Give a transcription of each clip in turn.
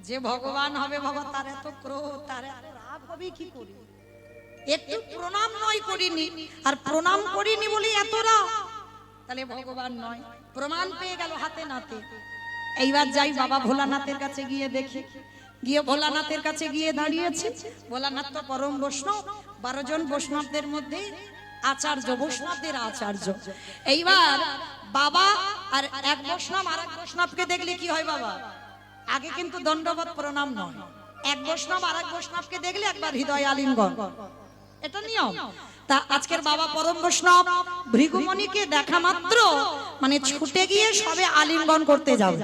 যে ভগবান হবে বাবা তার এত ক্রোধ, তার এত রাগ হবে কি করে? একটু প্রণাম নয় করিনি, আর প্রণাম করিনি বলি এত রাগ, তাহলে ভগবান নয়। প্রমাণ পেয়ে গেল হাতে নাতে। এইবার যাই বাবা ভোলানাথের কাছে গিয়ে দেখি, গিয়ে ভোলানাথের কাছে গিয়ে দাঁড়িয়েছে। ভোলানাথ তো পরম বৈষ্ণব, 12 জন বৈষ্ণবদের মধ্যে আচার্য, বৈষ্ণবদের আচার্য। এইবার বাবা আর এক বৈষ্ণব আর এক বৈষ্ণবকে দেখলে কি হয় বাবা? আগে কিন্তু দণ্ডবত প্রণাম নয়, এক বৈষ্ণব আর এক বৈষ্ণবকে দেখলে একবার হৃদয় আলিঙ্গন, এটা নিয়ম। তা আজকের বাবা পরম বৈষ্ণব ভৃগুমণিকে দেখা মাত্র মানে ছুটে গিয়ে সবে আলিঙ্গন করতে যাবে।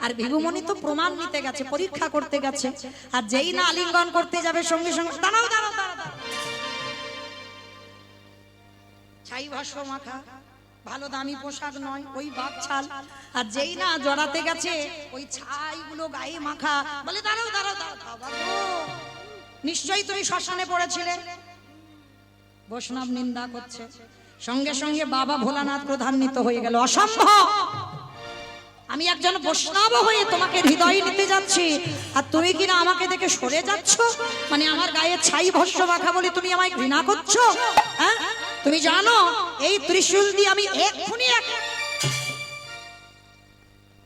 আর ভৃগুমণি তো প্রমাণ নিতে গেছে, পরীক্ষা করতে গেছে, আর যেই না আলিঙ্গন করতে যাবে সঙ্গে সঙ্গে দাঁড়াও দাঁড়াও দাঁড়াও, ছাই ভাষ্য মাখা, ভালো দামি পোশাক নয়, ওই বাঘ ছাল, আর যেই না জড়াতে গেছে ওই ছাইগুলো গায়ে মাখা, বলে দাঁড়াও দাঁড়াও দাঁড়াও, নিশ্চয়ই তুমি শ্মশানে পড়েছিলে। বৈষ্ণব নিন্দা করছে, সঙ্গে সঙ্গে বাবা ভোলানাথ প্রধান্বিত হয়ে গেল। অসম্ভব, আমি একজন বৈষ্ণব হয়ে তোমাকে হৃদয়ে নিতে যাচ্ছি, আর তুমি কিনা আমাকে দেখে সরে যাচ্ছ, মানে আমার গায়ে ছাই ভস্য মাখা বলে তুমি আমায় ঘৃণা করছো? হ্যাঁ, তুমি জানো এই ত্রিশূল দিয়ে আমি এক্ষুনি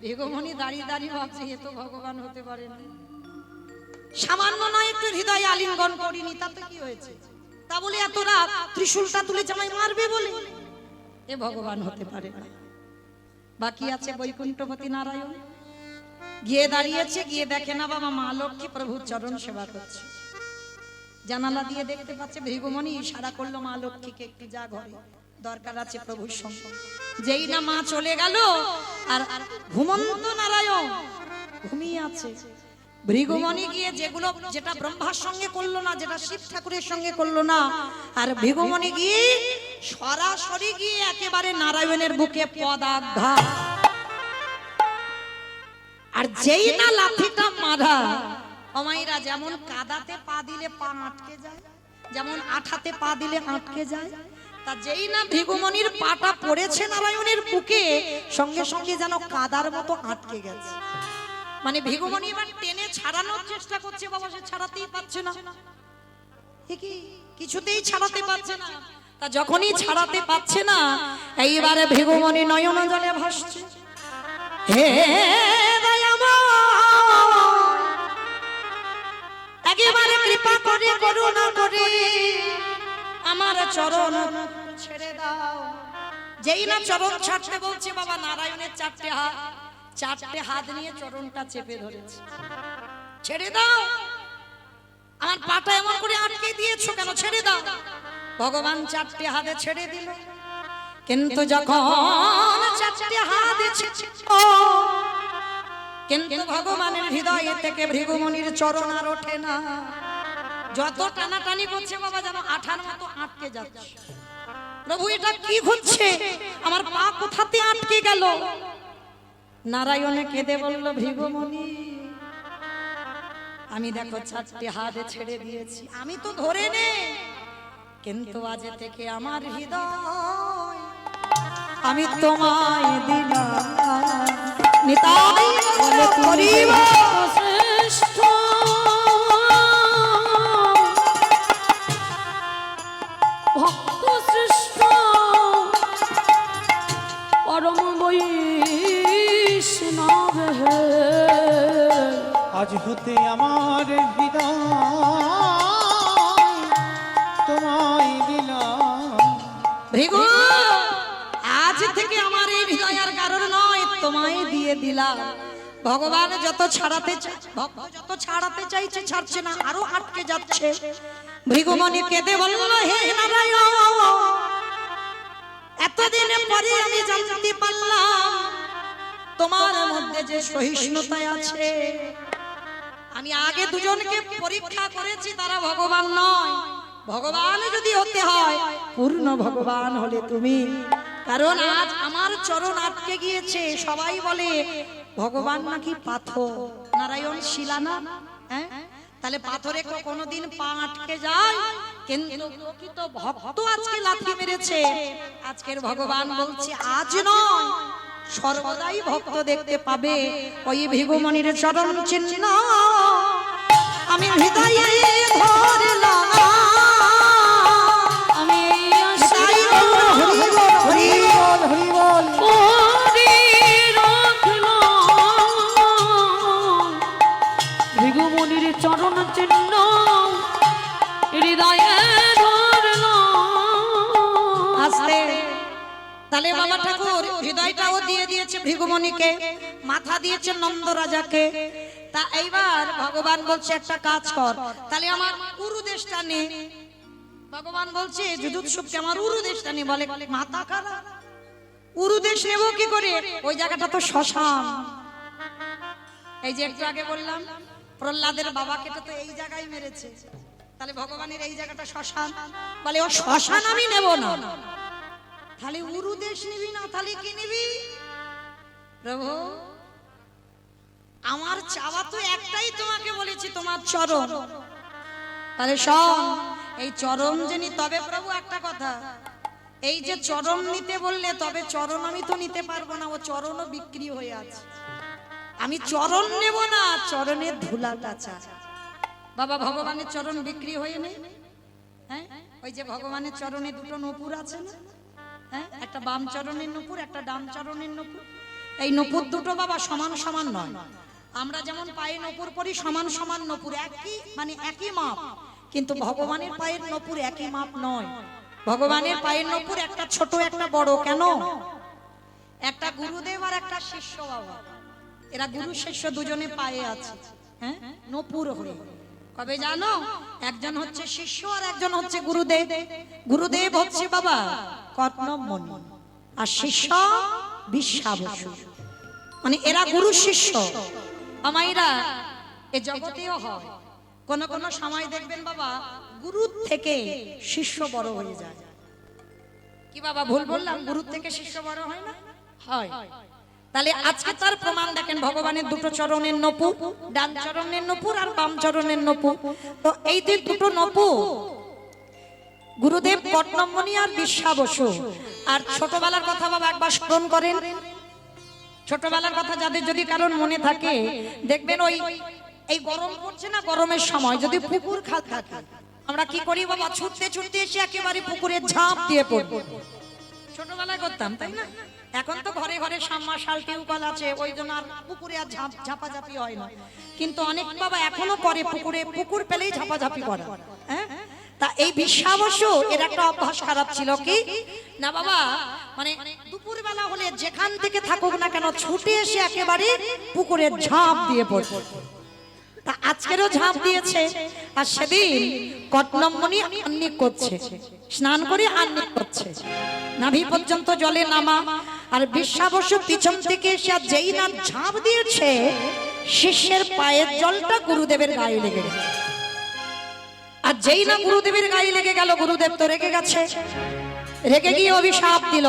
ভৃগুমণি দাঁড়িয়ে দাঁড়িয়ে ভাবছে এ তো ভগবান হতে পারে না, সামান্য নয় একটু হৃদয়ে আলিঙ্গন করিনি, তাতে কি হয়েছে? তা বলে এত রাগ, ত্রিশূলটা তুলে জামাই মারবে বলে? এ ভগবান হতে পারে না। বাকি আছে বৈকুণ্ঠপতি নারায়ণ, গিয়ে দাঁড়িয়েছে, গিয়ে দেখে না বাবা মা লক্ষ্মী প্রভুর চরণ সেবা করছে। জানালা দিয়ে দেখতে পাচ্ছে ভৃগুমণি ইশারা করলো মা লক্ষ্মীকে একটু যা ঘরে, দরকার আছে প্রভুর সঙ্গে। যেই না মা চলে গেল, আর ঘুমন্ত নারায়ণ ঘুমিয়ে আছে। ভৃগুমণি গিয়ে যেগুলো, যেটা ব্রহ্মার সঙ্গে করলো না, যেটা শিব ঠাকুরের সঙ্গে করলো না, আর ভৃগুমণি গিয়ে সরাসরি গিয়ে একেবারে নারায়ণের বুকে পদাঘাত। আর যেই না লাঠিটা মারা, অমাইরা যেমন কাদাতে পা দিলে পা আটকে যায়, যেমন আঠাতে পা দিলে আটকে যায়, তা যেই না ভৃগুমণির পাটা পড়েছে নারায়ণের বুকে, সঙ্গে সঙ্গে যেন কাদার মতো আটকে গেছে। মানে ভৃগুমণি এবার টেনে ছাড়ানোর চেষ্টা করছে, বাবা সে ছাড়াতেই পারছে না, কিছুতেই ছাড়াতে পারছে না। তা যখনই ছাড়াতে পারছে না, এইবারে ভৃগুমণি নয়ন জলে ভাসছে। হে একেবারে কৃপা করে করুণা করে আমার চরণ ছেড়ে দাও। যেই না চরণ ছাড়তে বলছে, বাবা নারায়ণের চারটে হাত নিয়ে চরণটা চেপে ধরেছে। ছেড়ে দাও, আমার পাটা এমন করে আটকে দিয়েছো কেন, ছেড়ে দাও। ভগবান চারটে হাতে ছেড়ে দিল, কিন্তু যখন চারটে হাত কিন্তু ভগবানের হৃদয়ে থেকে ভৃগুমণির চরণ আর ওঠে না। যত টানাটানি করছে বাবা যেন আঠার মতো আটকে যাচ্ছে। প্রভু এটা কি হচ্ছে, আমার পা কোথাতে আটকে গেল? নারায়ণে কেঁদে বলল, ভৃগুমণি আমি দেখো চারটে হাতে ছেড়ে দিয়েছি, আমি তো ধরে নে, কিন্তু আজ থেকে আমার হৃদয় আমি তোমায় দিলাম। নিতাই করিব শ্রেষ্ঠ ভক্ত শ্রেষ্ঠ পরম বৈষ্ণব হে, আজ হতে আমার হৃদয় তোমায় দিলাম। ভৃগু আজ থেকে আমার এই হৃদয়ের কারণ নয়, তোমায় দিয়ে দিলাম। ভগবান যত ছাড়াতে ভক্ত যত ছাড়াতে চাইছে ছাড়ছে না, আরো আটকে যাচ্ছে। ভৃগুমণি কেঁদে বলল, হে নারায়ণ এতদিন পরে আমি জানতে পারলাম তোমার মধ্যে যে সহিষ্ণুতা আছে। আমি আগে দুজনকে পরীক্ষা করেছি, তারা ভগবান নয়। ভগবান যদি হতে হয়, পূর্ণ ভগবান হলে তুমি। কারণ আজ আমার চরণ আটকে গিয়েছে। সবাই বলে ভগবান নাকি পাথর, নারায়ণ শিলা না, হ্যাঁ? তাহলে পাথরে কোনোদিন পা আটকে যায়, কিন্তু প্রকৃত ভক্ত আজকে লাথি মেরেছে। আজকের ভগবান বলছে আজ নয়, সর্বদাই ভক্ত দেখতে পাবে ওই ভৃগুমণির চরণ চিহ্ন আমি হৃদয়ে ধরলাম। আমি তাই বলো, হরি বল, হরি বল। হরি বল। করে রাখলাম ভৃগুমুনির চরণ চিহ্ন হৃদয়ে ধরলাম। আস্তে তাহলে বাবা ঠাকুর হৃদয়টাও দিয়ে দিয়েছে ভৃগুমণিকে, মাথা দিয়েছে নন্দ রাজাকে। তা এইবার ভগবান বলছে একটা কাজ কর, তাহলে আমার উরুদেশটা নে। ভগবান বলছে যুযুৎসুকে আমার উরুদেশটা নে। বলে মাথা খারাপ, উরুদেশ নেব কি করে? ওই জায়গাটা তো শ্মশান। এই যে একটু আগে বললাম প্রহ্লাদের বাবাকে তো এই জায়গায় মেরেছে, তাহলে ভগবানের এই জায়গাটা শ্মশান। বলে ও শ্মশান আমি নেব না, তাহলে উরুদেশ নিবি না, তাহলে কি নিবি? প্রভু আমার চাওয়া তো একটাই, তোমাকে বলেছি তোমার চরণ। তাহলে শোন, এই চরণ যিনি, তবে প্রভু একটা কথা, এই যে চরণ নিতে বললে, তবে চরণ আমি তো নিতে পারবো না, ও চরণও বিক্রি হয়ে আছে। আমি চরণ নেব না, চরণের ধুলাটা চাই। বাবা ভগবানের চরণ বিক্রি হয়ে নেই? হ্যাঁ, ওই যে ভগবানের চরণে দুটো নূপুর আছে না? হ্যাঁ, একটা বাম চরণের নূপুর, একটা ডান চরণের নূপুর। এই নূপুর দুটো বাবা সমান সমান নয়। আমরা যেমন পায়ে নূপুর পরি, সমান সমান নূপুর, একই মানে একই মাপ, কিন্তু ভগবানের পায়ের নূপুর একই মাপ নয়। ভগবানের পায়ের নূপুর একটা ছোট একটা বড়। কেন? একটা গুরুদেব আর একটা শিষ্য বাবা, এরা গুরু শিষ্য দুজনে পায়ে আছে, হ্যাঁ, নূপুর হয়ে। কবে জানো? একজন হচ্ছে শিষ্য আর একজন হচ্ছে গুরুদেব। গুরুদেব হচ্ছে বাবা কর্ণমণি আর শিষ্য বিশ্বাবসু, মানে এরা গুরু শিষ্য। আমাইরা এ জগতেও হয়, কোন কোন সময় দেখবেন বাবা গুরু থেকে শিষ্য বড় হয়ে যায়। কি বাবা ভুল বললাম? গুরু থেকে শিষ্য বড় হয় না? হয়। তাহলে আজকে তার প্রমাণ দেখেন, ভগবানের দুটো চরণের নূপুর, ডান চরণের নূপুর আর বাম চরণের নূপুর। তো এই যে দুটো নূপুর গুরুদেব কর্ণমণি আর বিশ্বাবসু। আর ছোটবেলার কথা বাবা একবার স্মরণ করেন, ছোটবেলার কথা যাদের যদি কারণ মনে থাকে, দেখবেন ওই এই গরম পড়ছে না, গরমের সময় যদি পুকুর খাল থাকে, আমরা কি করি বাবা? ছুটতে ছুটতে এসে একেবারে পুকুরে ঝাঁপ দিয়ে পড়ব। ছোটবেলায় করতাম, তাই না? এখন তো ঘরে ঘরে সাবমার্শাল টিউবওয়েল আছে, ওই জন্য আর পুকুরে আর ঝাপাঝাপি হয় না। কিন্তু অনেক বাবা এখনো করে, পুকুরে পুকুর পেলেই ঝাপাঝাপি করে। হ্যাঁ, তা এই বিশ্বাবসু এর একটা অভ্যাস খারাপ ছিল। কি না বাবা, মানে দুপুর বেলা হলে যেখান থেকে থাকুক না কেন ছুটে এসে একেবারে পুকুরে ঝাঁপ দিয়ে পড়বে। তা আজকেরও ঝাঁপ দিয়েছে। আর সেদিন কর্ণমণি আহ্নিক করছে, স্নান করে আহ্নিক করছে, নাভি পর্যন্ত জলে নামা। আর বিশ্বাবসু পিছন থেকে এসে যেই না ঝাঁপ দিয়েছে, শিষ্যের পায়ের জলটা গুরুদেবের গায়ে লেগে গেছে। আর যেই না গুরুদেবের গায়ে লেগে গেল, গুরুদেব তো রেগে গেছে, রেগে গিয়ে অভিশাপ দিল,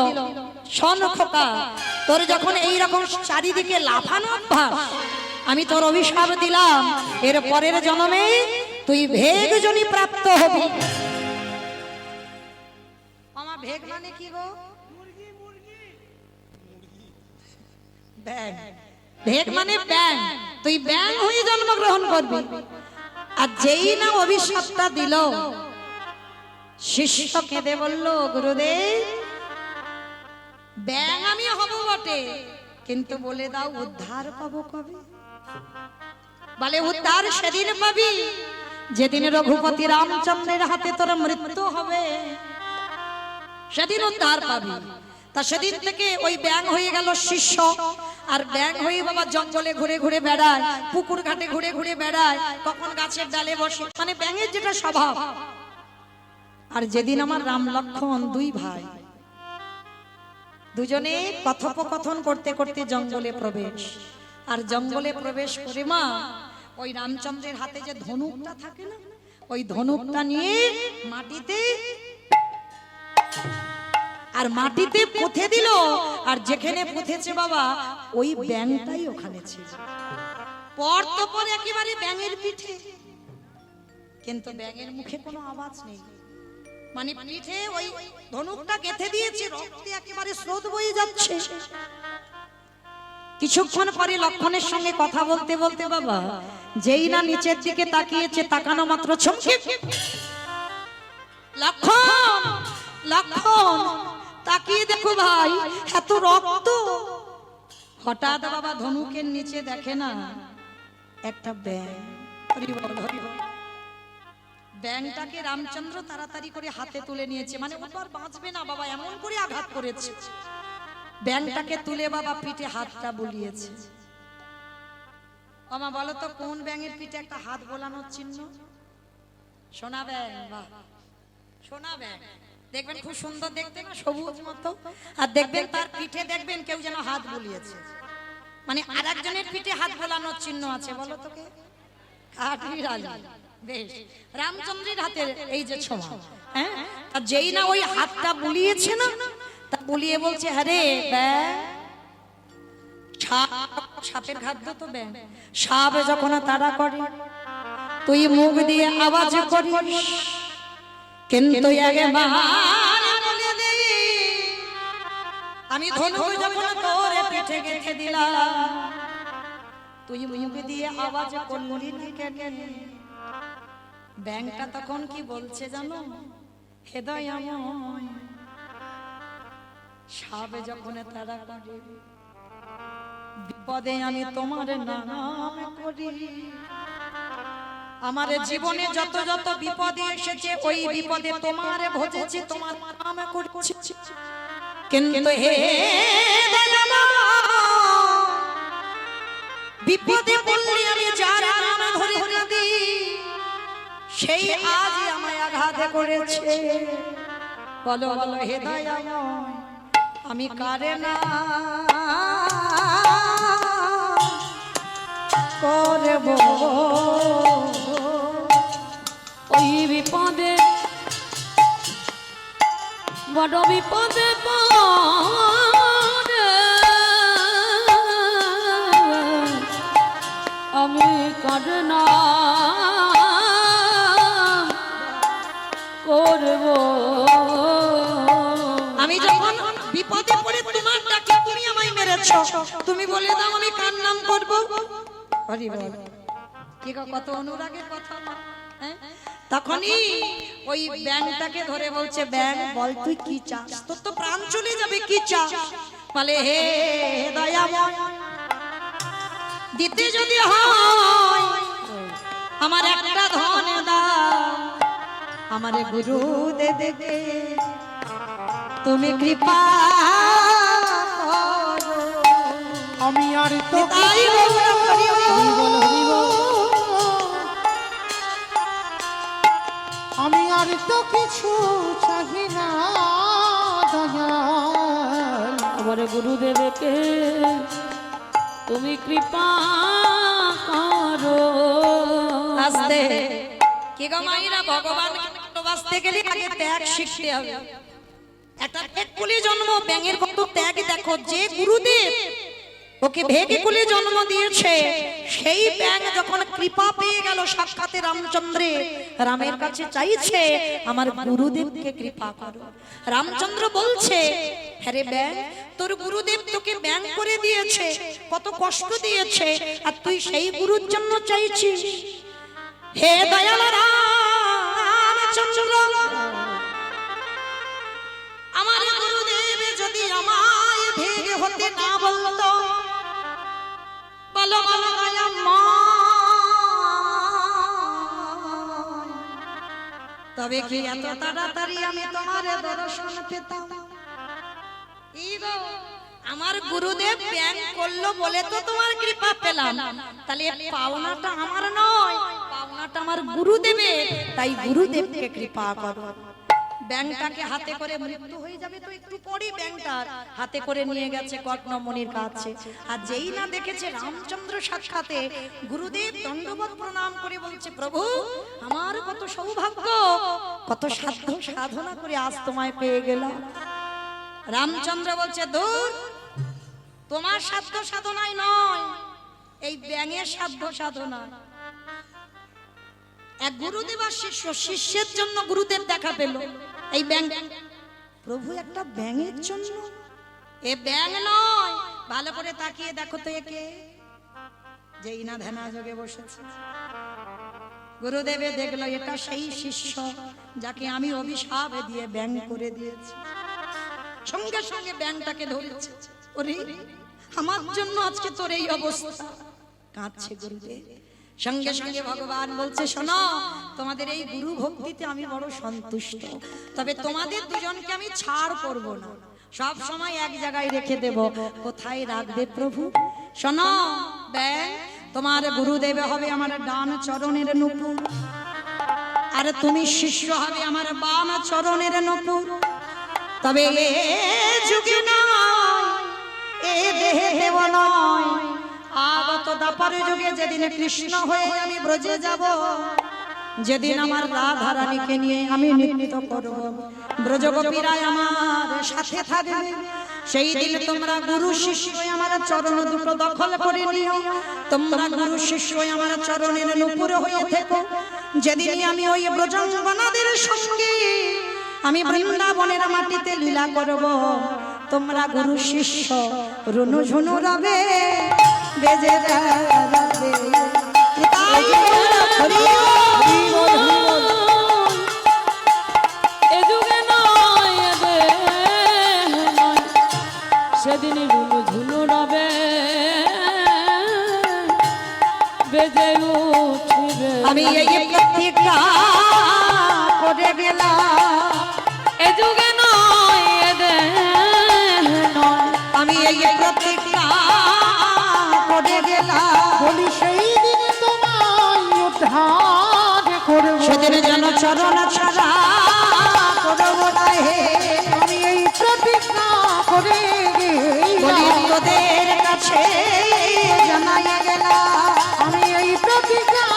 শোন খোকা, তোর যখন এইরকম চারিদিকে লাফানো অভ্যাস, আমি তোর অভিশাপ দিলাম, এর পরের জন্মে তুই ভেগজনি প্রাপ্ত হবি। আমার ভেগ মানে কি গো? ব্যাং। ভেগ মানে ব্যাং, তুই ব্যাং হয়ে জন্মগ্রহণ করবি। আর যেই না অভিশাপটা দিল, শিষ্য কেঁদে বলল, গুরুদেব ব্যাং আমি হব বটে, কিন্তু বলে দাও উদ্ধার পাবো কবে? বলে উদ্ধার সেদিন পাবি যেদিন রঘুপতি রামচন্দ্রের হাতে তোর মৃত্যু হবে, সেদিন উদ্ধার পাবি। তা সেদিন থেকে ওই ব্যাং হয়ে গেল শিষ্য। আর ব্যাং হয়ে বাবা জঙ্গলে ঘুরে ঘুরে বেড়ায়, পুকুর ঘাটে ঘুরে ঘুরে বেড়ায়, কখন গাছের ডালে বসে, মানে ব্যাঙের যেটা স্বভাব। আর যেদিন আমার রাম লক্ষ্মণ দুই ভাই দুজনে কথোপকথন করতে করতে জঙ্গলে প্রবেশ, আর জঙ্গলে প্রবেশ করে মা ওই রামচন্দ্রের হাতে যে ধনুকটা থাকে না, ওই ধনুকটা নিয়ে মাটিতে আর মাটিতে পুঁতে দিল। আর যেখানে পুঁতেছে বাবা ওই ব্যাঙটাই ওখানে ছিল। পর তো পর একেবারে ব্যাঙের পিঠে, কিন্তু ব্যাঙের মুখে কোনো আওয়াজ নেই, মানে পিঠে ওই ধনুকটা গেঁথে দিয়েছে, রক্তে একেবারে স্রোত বয়ে যাচ্ছে। কিছুক্ষণ পরে লক্ষণের সঙ্গে কথা বলতে বলতে বাবা যেই না নিচের দিকে তাকিয়েছে, তাকানো মাত্র চমকে, লক্ষণ লক্ষণ তাকিয়ে দেখো ভাই এত রক্ত। হঠাৎ বাবা ধনুকের নিচে দেখে না একটা ব্যাঙ। হরি বল, হরি বল। ব্যাঙটাকে রামচন্দ্র তাড়াতাড়ি করে হাতে তুলে নিয়েছে, মানে ও তো আর বাঁচবে না বাবা, এমন করে আঘাত করেছে। ব্যাঙটাকে তুলে বাবা পিঠে হাতটা বুলিয়েছে। আমা বলো তো কোন ব্যাঙের পিঠে একটা হাত বোলানোর চিহ্ন? সোনা ব্যাঙ। বাহ, সোনা ব্যাঙ দেখবেন খুব সুন্দর দেখতে না, সবুজ মতো। আর দেখবেন তার পিঠে দেখবেন কেউ যেন হাত বুলিয়েছে, মানে আরেকজনের পিঠে হাত বোলানোর চিহ্ন আছে। বলো তো কে? কাঠবিড়ালি। বেশ, রামচন্দ্রের হাতের এই যে ছোঁয়া, হ্যাঁ, আর যেই না ওই হাতটা বুলিয়েছে না, তা বুলিয়ে বলছে আরে ব্যাঙ, সাপের খাদ্য তো ব্যাঙ, সাপ যখন তাড়া করে তুই মুখ দিয়ে আওয়াজ করিস, কিন্তু আগে বলে দে আমি ধনুক যখন তোর পিঠে গেঁথে দিলাম, তুই মুখ দিয়ে আওয়াজ করলি না কেন? ব্যাঙটা তখন কি বলছে জানো? হেদয়াময়, সাপ যখন তারা করে বিপদে আমি তোমার নাম করি। আমার জীবনে যত যত বিপদে এসেছে ওই বিপদে তোমার ভজেছি, তোমার নাম করছি, কিন্তু হে বিপদে পড়লে আমি যার নাম ধরে কাঁদি সেই আজ আমায় আঘাত করেছে। বলো বলো হে দয়াময় আমি কারে না করব? ওই বিপদে বড় বিপদে পড়ে আমি কারে না করব। আমি যখন বিপদে পড়ে তোমার ডাকে তুমি আমায় মেরেছো, তুমি বলে দাও আমি কার নাম করব? হরি বল। কি কত অনুরাগের কথা, হ্যাঁ? তখনই ওই ব্যাঙটাকে ধরে বলছে ব্যাঙ বল তুই কি চাস? তোর তো প্রাণ চলে যাবে, কি চাস? বলে হে দয়াময় দিতে যদি হয় আমার একটা ধন দাও, আমারে গুরু দে দে তুমি কৃপা করো। আমি আর তো তাই বলবো, হরি বল, হরি বল, হরি বল। আমি আর তো কিছু চাহি না দয়াল, আমার গুরুদেবকে তুমি কৃপা করো। আস্তে কি গো মাইরা, ভগবানকে ভালোবাসতে গেলে আগে ত্যাগ শিখতে হবে। একটা ভেগকুলি জন্ম, ব্যাঙের কত ত্যাগ দেখো। যে গুরুদেব ওকে ভেগকুলি জন্ম দিয়েছে সেই ব্যাঙ যখন কৃপা পেয়ে গেল সাক্ষাতে রামচন্দ্রে, রামের কাছে চাইছে আমার গুরুদেবকে কৃপা করো। রামচন্দ্র বলছে হ্যাঁ ব্যাঙ, তোর গুরুদেব তোকে ব্যাঙ করে দিয়েছে, কত কষ্ট দিয়েছে, আর তুই সেই গুরুর জন্য চাইছিস। হে দয়াল রামচন্দ্র, আমার গুরুদেব যদি আমায় ভেগে হতে না বলতো, বলো বলো তবে কি এত তাড়াতাড়ি আমি তোমার দর্শন পেতাম? আমার গুরুদেব ব্যাঙ করলো বলে তো তোমার কৃপা পেলাম, তাহলে পাওনাটা আমার নয়, পাওনাটা আমার গুরুদেবের, তাই গুরুদেবকে কৃপা করো। ব্যাঙটাকে হাতে করে, মৃত্যু হয়ে যাবে তো একটু পরে, ব্যাঙটার হাতে করে নিয়ে গেছে কর্ণমণির কাছে। আর যেই না দেখেছে রামচন্দ্র সাক্ষাতে, গুরুদেব দণ্ডবত প্রণাম করে বলছে প্রভু আমার কত সৌভাগ্য, কত সাধ্য সাধনা করে আজ তোমায় পেয়ে গেলাম। রামচন্দ্র বলছে দূর, তোমার সাধ্য সাধনায় নয়, এই ব্যাঙের সাধ্য সাধনা। এক গুরুদেব আর শিষ্য, শিষ্যের জন্য গুরুদেব দেখা পেল এই ব্যাঙ। প্রভু একটা ব্যাঙের জন্য, এ ব্যাঙ নয় ভালো করে তাকিয়ে দেখো তো একে, যেই না ধ্যানা যোগে বসেছে। গুরুদেবে দেখলো এটা সেই শিষ্য যাকে আমি অভিশাপ দিয়ে ব্যাং করে দিয়েছি। সঙ্গে সঙ্গে ব্যাংটাকে ধরেছে। ওরে আমার জন্য আজকে তোর এই অবস্থা। কাঁদছে গুরুদেব। সঙ্গে সঙ্গে ভগবান বলছে, শোনো, তোমাদের এই গুরু ভক্তিতে আমি বড় সন্তুষ্ট, তবে তোমাদের দুজনকে আমি ছাড় করব না, সব সময় এক জায়গায় রেখে দেব। কোথায় রাখবে প্রভু? শোনো ব্যাং, তোমার গুরুদেব হবে আমার ডান চরণের নূপুর, আর তুমি শিষ্য হবে আমার বাম চরণের নূপুর। তবে এ যুগে নয়, এ দেহে দেব নয়, আগত দাপর যুগে যেদিন কৃষ্ণ হয়ে আমি ব্রজে যাব, যেদিন আমার রাধা রানীকে নিয়ে আমি নৃত্য করব, ব্রজগোপীরাই আমার সাথে থাকবে, সেই দিন তোমরা গুরু শিষ্য আমার চরণ দুটো দখল করে নিও। তোমরা গুরু শিষ্য আমার চরণের নূপুর হয়ে থেকো। যেদিন আমি ওই ব্রজাঙ্গনাদের সঙ্গে আমি বৃন্দাবনের মাটিতে লীলা করব, তোমরা গুরু শিষ্য রুনু ঝুনু রবে, বেজে যাবে। এ যুগে নয়, এ দেহে নয়, সেদিন রুনু ঝুনু রবে, বেজে উঠবে। আমি এই প্রতিজ্ঞা করে গেলাম, এ যুগে নয়, এ দেহে নয়, আমি এই প্রতিজ্ঞা করে গেলাম, বলি সেই দিন তোমায় উদ্ধার করব, সেদিন যেন চরণ ছাড়া করব না হে। আমি এই প্রতিজ্ঞা করে বলি গেলাম, তোদের কাছে জানাই গেলাম, আমি এই প্রতিজ্ঞা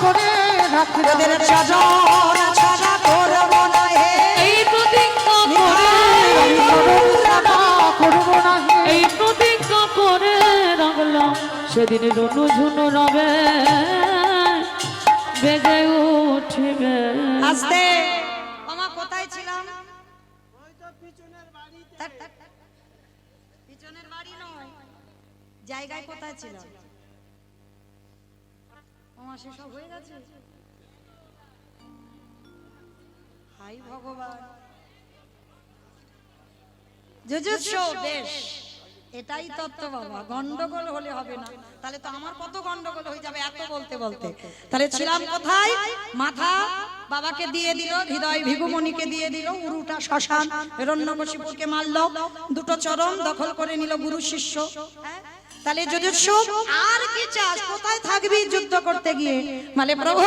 করে রাখলাম, তোদের চরণ ছাড়া করব না হে। এই প্রতিজ্ঞা করে, করব না হে। এই প্রতিজ্ঞা করে রাখলাম, সেদিন রুনু ঝুনু রবে, বেজে উঠবে। আস্তে মামা, কোথায় ছিলাম? থাক, থাক, থাক। পিছনের বাড়ি নয়, জায়গায় কোথায় ছিলাম? মামা সেসব হয়ে গেছে। হাই ভগবান, যুযুৎসু বেশ, এটাই তত্ত্ব বাবা। গন্ডগোল হলে হবে না, তাহলে তো আমার কত গন্ডগোল হয়ে যাবে এত বলতে বলতে। তাহলে ছিলাম কোথায়? মাথা বাবাকে দিয়ে দিল, হৃদয় ভিগুমণিকে দিয়ে দিল, উরুটা শ্মশান, হিরণ্যকশিপুরকে মারলো, দুটো চরণ দখল করে নিল গুরু শিষ্য। তাহলে যুযুৎসু আর কি চাস? কোথায় থাকবি যুদ্ধ করতে গিয়ে? মানে প্রভু,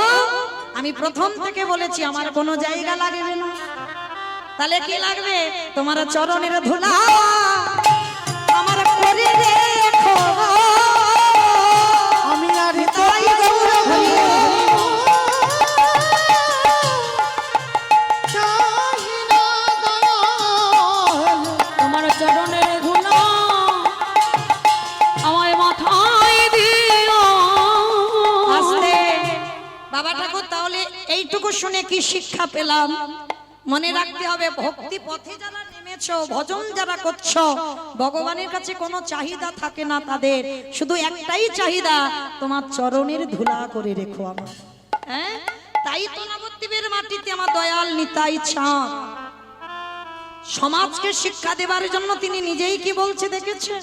আমি প্রথম থেকে বলেছি আমার কোনো জায়গা লাগবে না। তাহলে কি লাগবে? তোমার চরণের ধুলা আমার করে রেখো, আমি আর তাই গৌরব হইও। চাই না দয়াল, তোমার চরণের ধুলো আমায় মাথায় দিও। আস্তে বাবা ঠাকুর, তাহলে এইটুকু শুনে কি শিক্ষা পেলাম? মনে রাখতে হবে, ভক্তি পথে যারা নেমেছো, ভজন যারা করছো, ভগবানের কাছে কোনো চাহিদা থাকে না তাদের, শুধু একটাই চাহিদা, তোমার চরণের ধুলা করে রেখো আমার। হ্যাঁ, তাই তো নবদ্বীপের মাটিতে আমার দয়াল নিতাই চাঁদ সমাজকে শিক্ষা দেবার জন্য তিনি নিজেই কি বলছে দেখেছেন?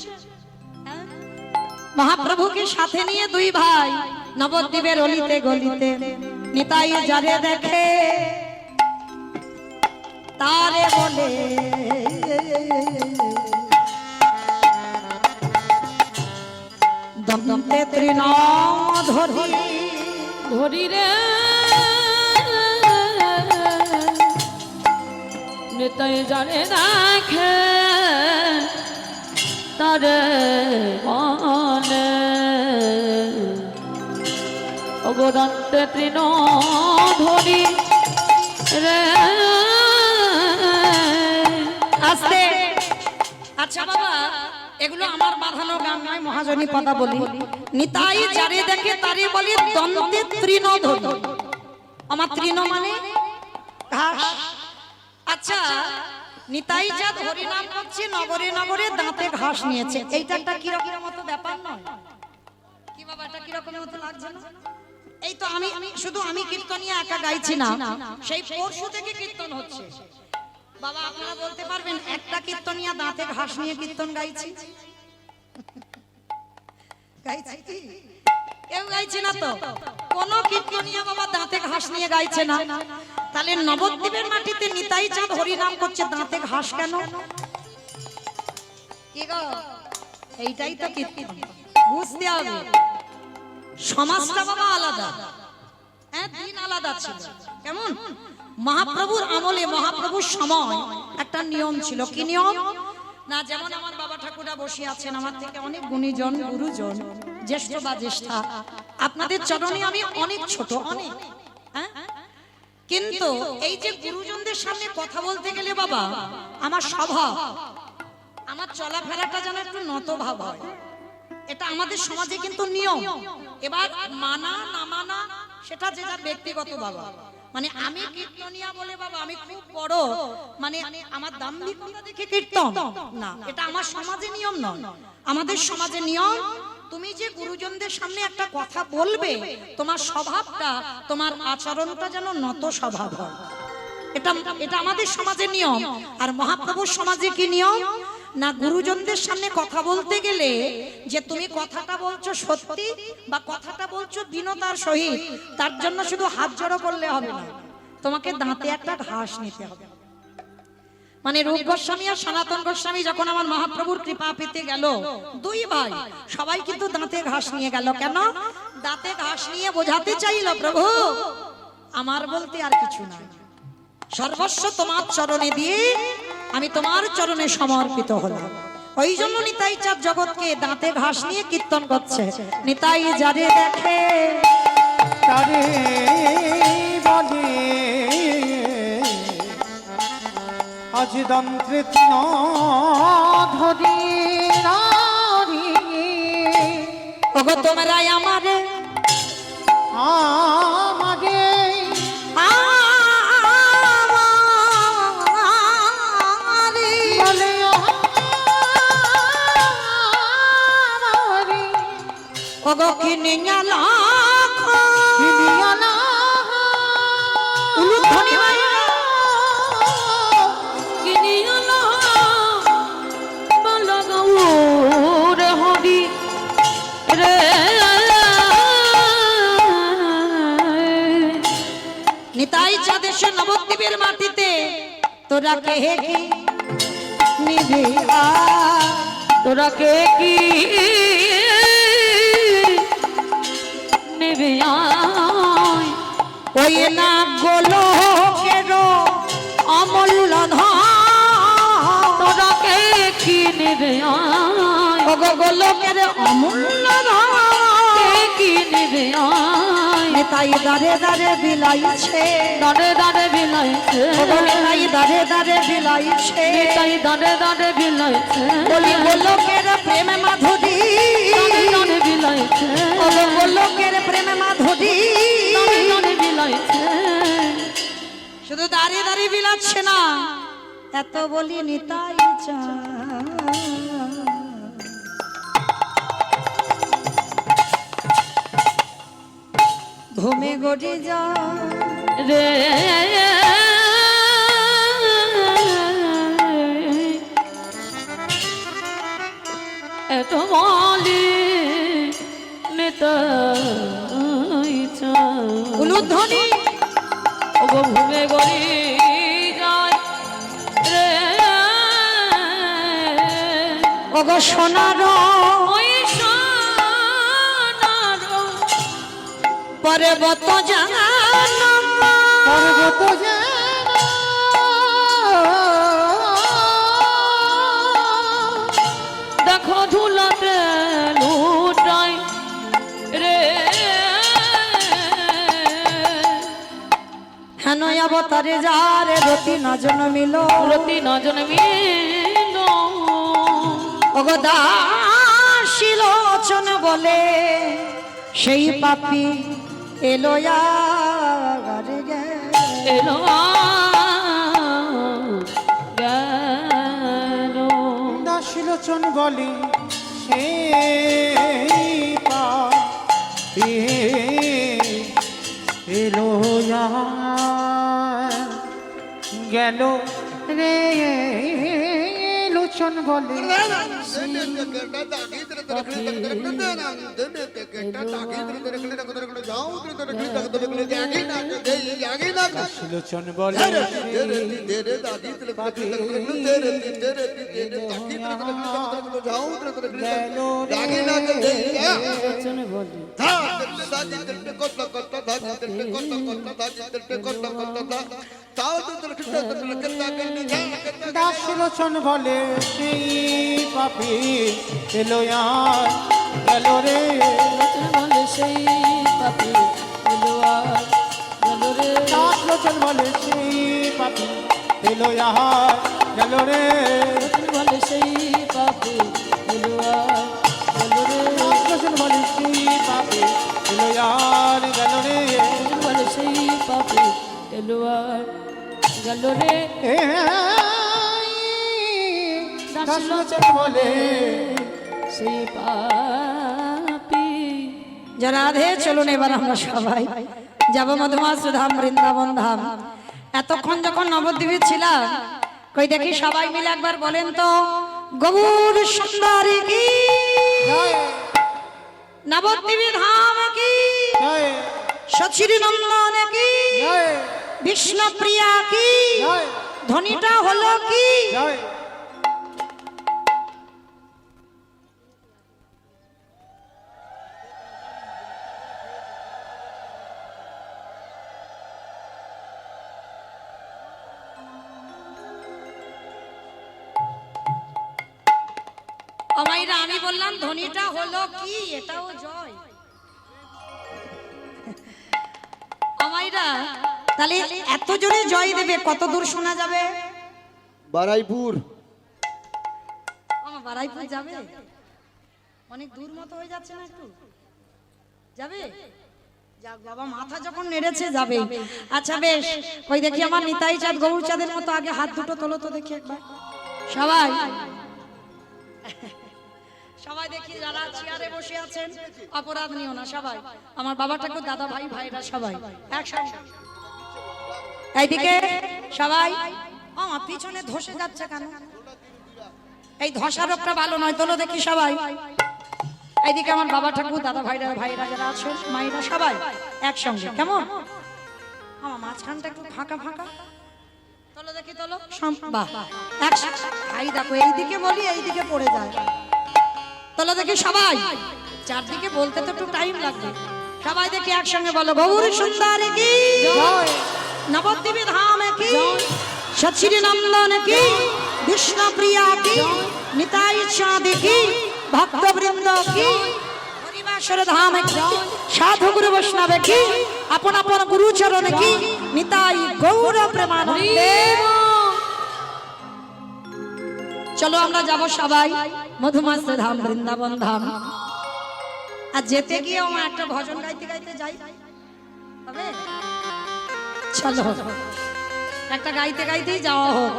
হ্যাঁ? মহাপ্রভুকে সাথে নিয়ে দুই ভাই নবদ্বীপের অলিতে গলিতে নিতাই যারে দেখে তারে বলে, দন্তে তৃণ ধরি ধরি রে নিতাই জানে দেখে তারে মনে, অগদন্তে তৃণ ধরি রে। আস্তে। আচ্ছা বাবা, এগুলো আমার বাঁধানো গান নয়, মহাজনী কথা বলি। নিতাই যারে দেখে তারে বলি দন্তে তৃণ ধরি। আমার তৃণ মানে ঘাস। আচ্ছা নিতাই চাঁদ হরিনাম করছে, নগরে নগরে দাঁতে ঘাস নিয়েছে। এইটা একটা কিরকমের মতো ব্যাপার নয় কি বাবা? এটা কিরকমের মতো লাগছে না? এই তো আমি শুধু আমি কীর্তনিয়া একা গাইছি না, সেই পরশু থেকে কীর্তন হচ্ছে। বাবা আপনারা বলতে পারবেন একটা কীর্তনিয়া দাঁতে ঘাস নিয়ে কীর্তন গাইছি? গাইছি কি? কেউ গাইছে না তো। কোন কীর্তনিয়া বাবা দাঁতে ঘাস নিয়ে গাইছে না। তাহলে নবদ্বীপের মাটিতে নিতাই চাঁদ হরিনাম করছে, দাঁতে ঘাস কেন? কি গো, এইটাই তো কীর্তন। বুঝতে হবে সমাজটা বাবা আলাদা, হ্যাঁ দিন আলাদা ছিল। কেমন? মহাপ্রভুর আমলে মহাপ্রভুর সময় একটা নিয়ম ছিল। কি নিয়ম না? যেমন আমার বাবা ঠাকুরা বসে আছেন, আমার থেকে অনেক গুণীজন গুরুজন, জ্যেষ্ঠ বা জ্যেষ্ঠা, আপনাদের চরণে আমি অনেক ছোট, অনেক, হ্যাঁ, কিন্তু এই যে গুরুজনদের সামনে কথা বলতে গেলে বাবা আমার স্বভাব, আমার চলাফেরাটা যেন একটু নত ভাব হয়। এটা আমাদের সমাজে কিন্তু নিয়ম। এবার মানা না মানা সেটা যে যার ব্যক্তিগত বাবা। মানে আমি কীর্তনিয়া বলে বাবা আমি খুব বড়, মানে আমার দাম্ভিকতা দেখে কীর্তন না, এটা আমার সমাজে নিয়ম নয়। আমাদের সমাজে নিয়ম, তুমি যে গুরুজনদের সামনে একটা কথা বলবে, তোমার স্বভাবটা, তোমার আচরণটা যেন নত স্বভাব হয়। এটা আমাদের সমাজে নিয়ম। আর মহাপ্রভুর সমাজে কি নিয়ম না? গুরুজনদের সামনে কথা বলতে গেলে যে তুমি কথাটা বলছো সত্যি বা কথাটা বলছো বিনতার সহিত, তার জন্য শুধু হাত জড়ো করলে হবে না, তোমাকে দাঁতে একটা ঘাস নিতে হবে। মানে রূপ গোস্বামী আর সনাতন গোস্বামী যখন আমার মহাপ্রভুর কৃপা পেতে গেল, দুই ভাই সবাই কিন্তু দাঁতে ঘাস নিয়ে গেল। কেন? দাঁতে ঘাস নিয়ে বোঝাতে চাইল প্রভু আমার বলতে আর কিছু না, সর্বস্ব তোমার চরণে দিয়ে আমি তোমার চরণে সমর্পিত হলাম। ওই জন্য নিতাই চাঁদ জগৎকে দাঁতে ঘাস নিয়ে কীর্তন করছে। নিতাই যারে দেখে তারে বলে আজ দন্ত্রে তৃণ ধরি নারী। ওগো তোমরাই আমারে আমারে বলে আমারে। ওগো কিনিয়ালা কিনিয়ালা উলুধ্বনি মাইরা কিনিয়ালা বলো গৌর হরি রে। নিতাই চাঁদের সে নবদ্বীপের মাটিতে তোরা কে কি নিবি তোরা কে কি নেবে আয়? ওই না গোলো কেরো অমূল্য ধন। তোরা কে কি নেবে আয়? ওগো গোলকের অমূল্য ধন কে কি নেবে আয়? নিতাই দারে দারে বিলাইছে, দাঁড়ে দাঁড়ে বিলাইছে। ওগো নিতাই দারে দারে বিলাইছে। নিতাই দাঁড়ে দাঁড়ে বিলাইছে। বলি গোলকের প্রেম মাধুরী, দাঁড়ে দাঁড়ে বিলাইছে। ওগো গোলকের প্রেম মাধুরী। দাঁড়ে দাঁড়ে বিলাইছে। শুধু দাঁড়িয়ে দাঁড়িয়ে বিলাচ্ছে না, এত বলি নিতাই চাঁদ ঘুমে গড়ি যা রে এত বলি নিতাই চাঁদ। উলুধ্বনি ওগো ঘুমে গড়ি যায় রে। ওগো সোনার ওই সোনার পর্বত জানা পর্বত যেন দেখো ধুলাতে লুটাই রে। হেন অবতারে যারে রতি না জন্মিল, রতি না জন্মিল। ওগো দাসী লোচন বলে সেই পাপী এলো এলো গেল লোচন বলে সেই পাপি এলো গেল রে লোচন বলে লোচন বলে দাস লোচন বলে সেই পাপি এলো গেল রে লোচন বলে সেই পাপি এলো গেল রে দাস লোচন বলে সেই পাপি এলো গেল রে লোচন বলে সেই পাপি এলো গেল রে দাস লোচন বলে সেই পাপি এলো গেল রে লোচন বলে সেই পাপি এলো গেল রে দাস লোচন বলে সেই পাপি। রাধে চলুন এবার আমরা সবাই যাব মধুমাস ধাম বৃন্দাবন ধাম। এতক্ষণ যখন নবদ্বীপে ছিলাম কই দেখি সবাই মিলে একবার বলেন তো গৌর সুন্দরী কি নবদ্বীপে ধাম কি সচির নন্দন কি বিষ্ণুপ্রিয়া কি ধ্বনিটা হলো কি আমাইরা আমি বললাম ধ্বনিটা হলো কি এটাও জয় আমাইরা তাহলে এত জোরে জয় দেবে কত দূর শোনা যাবে বারাইপুর আমার বারাইপুর যাবে অনেক দূর মতো হয়ে যাচ্ছে না একটু যাবে যাক বাবা মাথা যখন নেড়েছে যাবে আচ্ছা বেশ কই দেখি আমার নিতাই চাঁদ গৌর চাঁদের মতো আগে হাত দুটো তোলো তো দেখি একবার সবাই সবাই দেখি যারা চেয়ারে বসে আছেন অপরাধ নিও না সবাই আমার বাবা ঠাকুর দাদা ভাই ভাইরা সবাই একসাথে এইদিকে সবাই আমার পিছনে ধসে যাচ্ছে কেন এই ধসা রোগটা ভালো নয় তোলো দেখি সবাই এইদিকে আমার বাবা ঠাকুর দাদা ভাইরা ভাইরা যারা আছেন মায়েরা সবাই একসঙ্গে কেমন আমার মাঝখানটা একটু ফাঁকা ফাঁকা তোলো দেখি তোলো বাহ একসাথে এই দেখো এইদিকে বলি এইদিকে পড়ে যায় তোলো দেখি সবাই চারদিকে বলতে তো একটু টাইম লাগবে সবাই দেখি একসঙ্গে বলো গৌর সুন্দরী কি নবদ্বীপে ধাম কি সচির নন্দন কি বিষ্ণুপ্রিয়া কি নিতাই চাঁদ কি ভক্তবৃন্দ কি হরিবাসর ধাম কি সাধু গুরু বৈষ্ণব কি আপন আপন গুরু চরণ কি নিতাই গৌর প্রেমানন্দে। চলো আমরা যাব সবাই মধুমাস ধাম বৃন্দাবন ধাম। আর যেতে গিয়ে আমার একটা ভজন গাইতে গাইতে যাই হবে চলো একটা গাইতে গাইতেই যাওয়া হোক।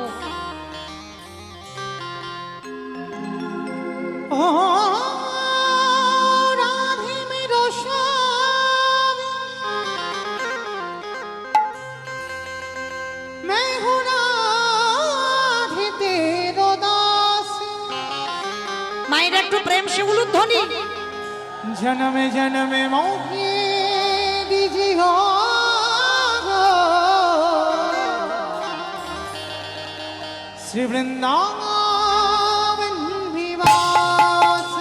ও রাধে মেরো স্বামী मैं हूँ राधे तेरो दास মায়ের একটু প্রেম সে উলুধ্বনি जन्म जन्म मोहे दीजिए श्री वृंदावन विवास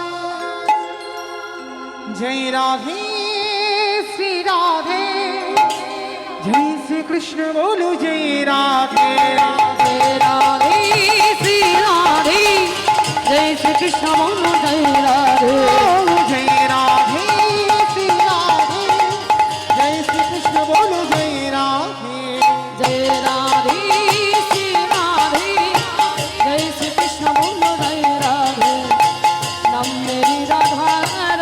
जय राधे श्री राधे जय श्री कृष्ण बोलो जय राधे राधे राधे श्री राधे जय श्री कृष्ण बोलो जय राधे जय राधे श्री राधे जय श्री कृष्ण बोलो जय राधे जय राधे श्री राधे जय श्री कृष्ण बोलो जय राधे नाम मेरी राधा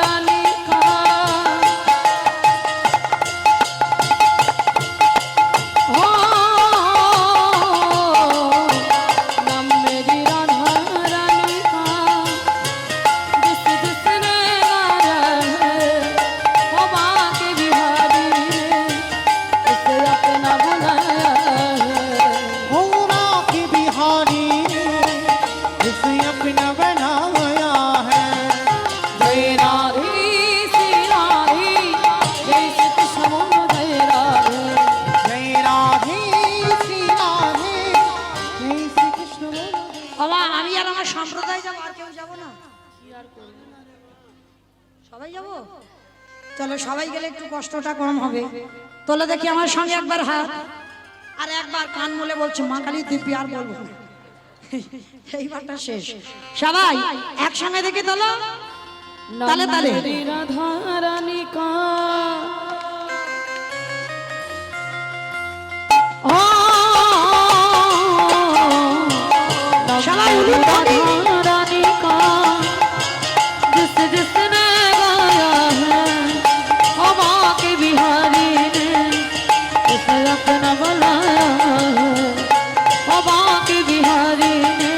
रानी का हो नाम मेरी राधा रानी का সবাই যাবো? চলো সবাই গেলে একটু কষ্টটা কম হবে। তোলে দেখি আমার সঙ্গে একবার হাত, আর একবার কান মলে বলছো মা কালী দিব্যি, আর বলবো না। এইবারটা শেষ। সবাই একসঙ্গে দেখে তোলো, তালে তালে। রাধা রানী কা ও সবাই উলুধ্বনি। रानी का जिस जिसने गाया है ओ माँ के बिहारी ने इसे अपना बुलाया है ओ माँ के बिहारी ने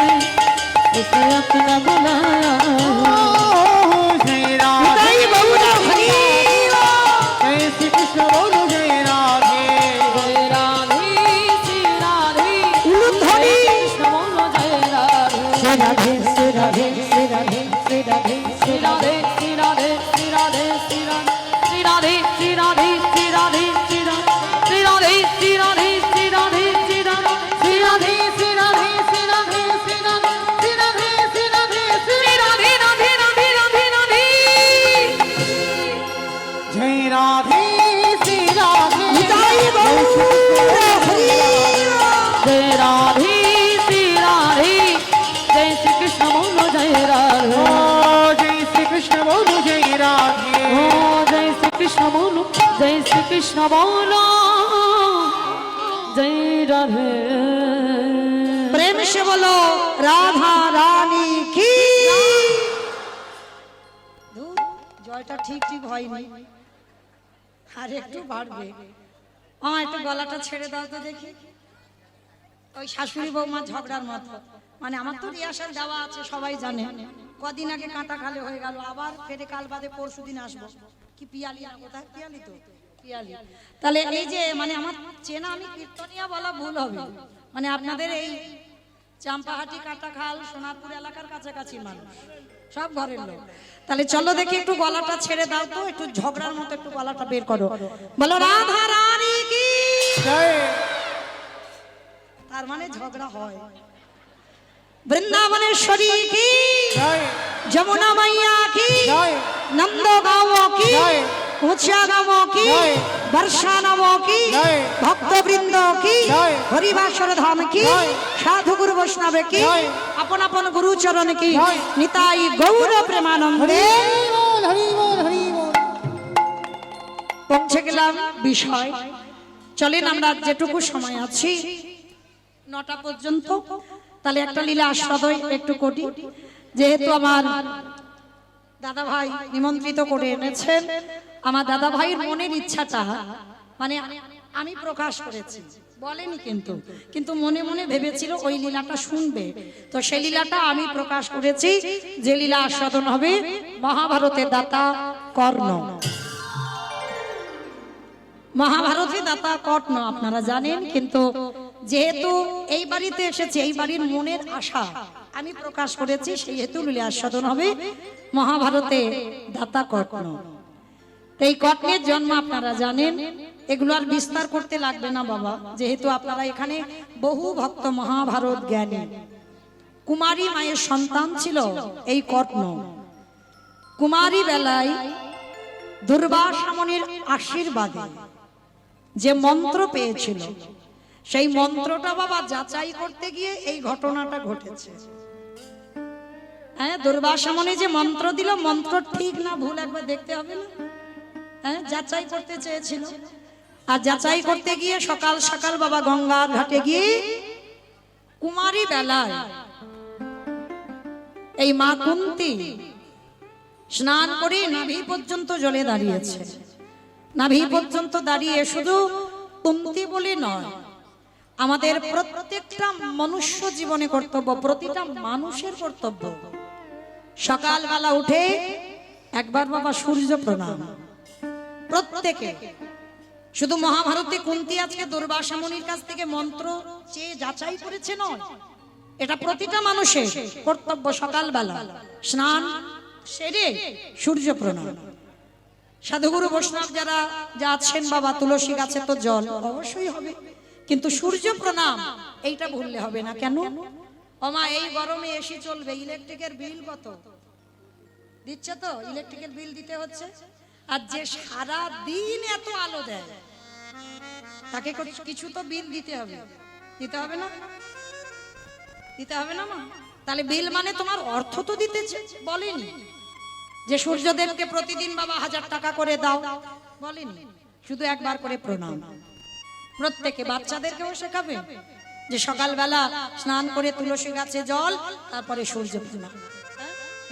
इसे अपना बुलाया है जय राधे তাই বাবুরা হরি जय श्री कृष्ण बोलो जय राधे जय राधे श्री राधे উলুধ্বনি। कृष्ण बोलो जय राधे শ্রী রাধে শ্রী রাধে শ্রী রাধে শ্রী রাধে श्री राधे श्री राधे श्री राधे श्री राधे श्री राधे श्री राधे श्री राधे श्री राधे श्री राधे श्री राधे श्री राधे श्री राधे श्री राधे श्री राधे श्री राधे श्री राधे श्री राधे राधे राधे राधे राधे जय राधे श्री राधे তাই বাবুরা হরি जय राधे श्री राधे जय श्री कृष्ण बोलो जय राधे ओ जय श्री कृष्ण बोलो जय राधे ओ जय श्री कृष्ण बोलो जय श्री कृष्ण बोलो जय राधे प्रेम से बोलो राधा रानी की। ধুর, জয়টা ঠিক ঠিক হয়নি, আর একটু বাড়বে। একটু গলাটা ছেড়ে দাও তো দেখি। ওই শাশুড়ি বৌমা ঝগড়ার মতো, মানে আমার তো রিহার্সাল দেওয়া আছে, সবাই জানে। কদিন আগে কাঁটা খালে হয়ে গেল, আবার ফেরে কাল বাদে পরশু দিন আসবো। কি পিয়ালি না, কোথায় পিয়ালি? তো পিয়ালি। তাহলে এই যে মানে আমার চেনা, আমি কীর্তনিয়া বলা ভুল হবে, মানে আপনাদের এই চাম্পাহাটি, কাটাখাল, সোনারপুর এলাকার কাছাকাছি মানুষ, সব ঘরের লোক। তাহলে চলো দেখি একটু গলাটা ছেড়ে দাও তো, একটু ঝগড়ার মতো একটু গলাটা বের করো, বলো রাধা রানী কি। जय তার মানে ঝগড়া হয়। বৃন্দাবনেশ্বরী কি, जय যমুনা মাইয়া কি, जय নন্দ গাঁও কি, জয়। উঁচা গাঁও কি, জয়। বর্ষা নাম কি, জয়। ভক্তবৃন্দ কি, জয়। হরিবাসর ধাম কি, জয়। সাধু গুরু বৈষ্ণব কি, জয়। আপন আপন গুরু চরণ কি, জয়। নিতাই গৌর প্রেমানন্দে। हरि बोल हरि बोल हरि बोल পৌঁছে গেলাম বিষয়। চলেন আমরা যেটুকু সময় আছি 9টা পর্যন্ত, তাহলে একটা লীলা আস্বাদন একটু করি। যেহেতু আমার দাদা ভাই নিমন্ত্রিত করে এনেছেন, আমার দাদা ভাইয়ের মনের ইচ্ছাটা মানে আমি প্রকাশ করেছি, বলেনি কিন্তু, কিন্তু মনে মনে ভেবেছিল ওই লীলাটা শুনবে, তো সেই লীলাটা আমি প্রকাশ করেছি। যে লীলা আস্বাদন হবে মহাভারতের দাতা কর্ণ। মহাভারতের দাতা কর্ণ আপনারা জানেন, কিন্তু যেহেতু এই বাড়িতে এসেছে, এই বাড়ির মনের আশা আমি প্রকাশ করেছি, সেই হেতু লীলা আস্বাদন হবে মহাভারতে দাতা কর্ণ। এই কর্ণের জন্ম আপনারা জানেন, এগুলো আর বিস্তার করতে লাগবে না বাবা, যেহেতু আপনারা এখানে বহু ভক্ত মহাভারত জ্ঞানী। কুমারী মায়ের সন্তান ছিল এই কর্ণ। কুমারী বেলায় দুর্বাসা মুনির আশীর্বাদে যে মন্ত্র পেয়েছিল, সেই মন্ত্রটা বাবা যাচাই করতে গিয়ে এই ঘটনাটা ঘটেছে। হ্যাঁ, দুর্বাসা মুনি যে মন্ত্র দিল, মন্ত্র ঠিক না ভুল একবার দেখতে হবে না? হ্যাঁ, যাচাই করতে চেয়েছিল, আর যাচাই করতে গিয়ে সকাল সকাল বাবা গঙ্গার ঘাটে গিয়ে কুমারী বেলায় এই মা কুন্তী স্নান করে নাভি পর্যন্ত জলে দাঁড়িয়েছে। নাভি পর্যন্ত দাঁড়িয়ে শুধু কুন্তী বলে নয়, আমাদের প্রত্যেকটা মনুষ্য জীবনে কর্তব্য, প্রতিটা মানুষের কর্তব্য, সকালবেলা উঠে একবার বাবা সূর্য প্রণাম প্রত্যেকে। শুধু মহাভারতে কুন্তী আজকে দুর্বাসা মুনির কাছ থেকে মন্ত্র চেয়ে যাচাই করেছে নয়, এটা প্রতিটা মানুষের কর্তব্য। সকালবেলা স্নান সেরে সূর্য প্রণাম। সাধুগুরু বৈষ্ণব যারা যাচ্ছেন বাবা, তুলসী গাছে তো জল অবশ্যই হবে, কিন্তু সূর্য প্রণাম এইটা ভুললে হবে না। কেন? ওমা এই গরমে এসি চলবে, ইলেকট্রিকের বিল কত? দিচ্ছে তো, ইলেকট্রিকের বিল দিতে হচ্ছে। আর যে সারা দিন এত আলো দেয় তাকে কিছু তো বিল দিতে হবে, দিতে হবে না? দিতে হবে না মা? তাহলে বিল মানে তোমার অর্থ তো দিতেছে। বলেনি যে সূর্যদেবকে প্রতিদিন বাবা 1000 টাকা করে দাও, বলেনি। শুধু একবার করে প্রণাম। প্রত্যেকে বাচ্চাদেরকেও শেখাবে যে সকালবেলা স্নান করে তুলসী গাছে জল, তারপরে সূর্য প্রণাম।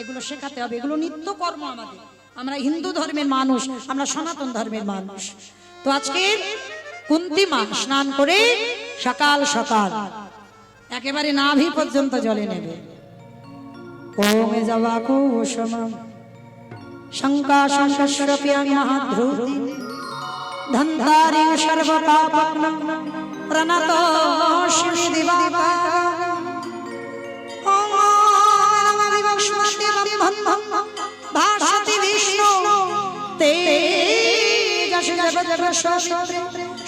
এগুলো শেখাতে হবে, এগুলো নিত্য কর্ম আমাদের। আমরা হিন্দু ধর্মের মানুষ, আমরা সনাতন ধর্মের মানুষ। তো আজকে কুন্তী মা স্নান করে সকাল সকাল একেবারে নাভি পর্যন্ত জলে নেবে। ওমে যাওয়া কুসুমম শঙ্কা শঙ্কস্রপিয়াং মহাদ্রুতি ধন্ধারি সর্বপাপগ্নং প্রণতোষ্মি দিবাকরং। ওম নমো বিভস্মতে বন্ধং ভাসতি বিষ্ণু তেজসি জগৎপ্রসবিত্রে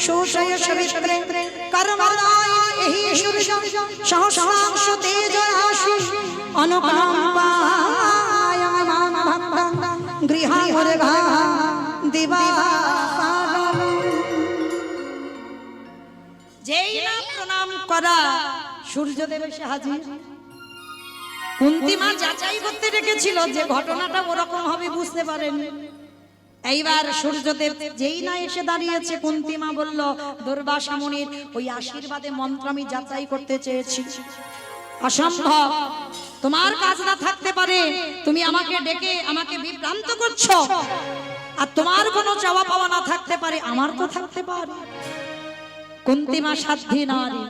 সুষয় সবিত্রে কর্মদায় এহি সূর্য সহস্রাংশ তেজরাশি অনুকম্পায় মাম ভক্তং গৃহামুর্ঘা দিবাকরং। যেই না প্রণাম করা সূর্যদেব এসে হাজির। কুন্তী মা যাচাই করতে রেখেছিল যে ঘটনাটা ওরকম হবে, বুঝতে পারেন। এইবার সূর্যদেব যেই না এসে দাঁড়িয়েছে, কুন্তী মা বলল দুর্বাসা মুনির ওই আশীর্বাদে মন্ত্র আমি যাচাই করতে চেয়েছি। অসম্ভব, তোমার কাজ না থাকতে পারে, তুমি আমাকে ডেকে আমাকে বিভ্রান্ত করছো। আর তোমার কোনো চাওয়া পাওয়া না থাকতে পারে, আমার তো থাকতে পারে। কুন্তী মা সাধ্বী নারী,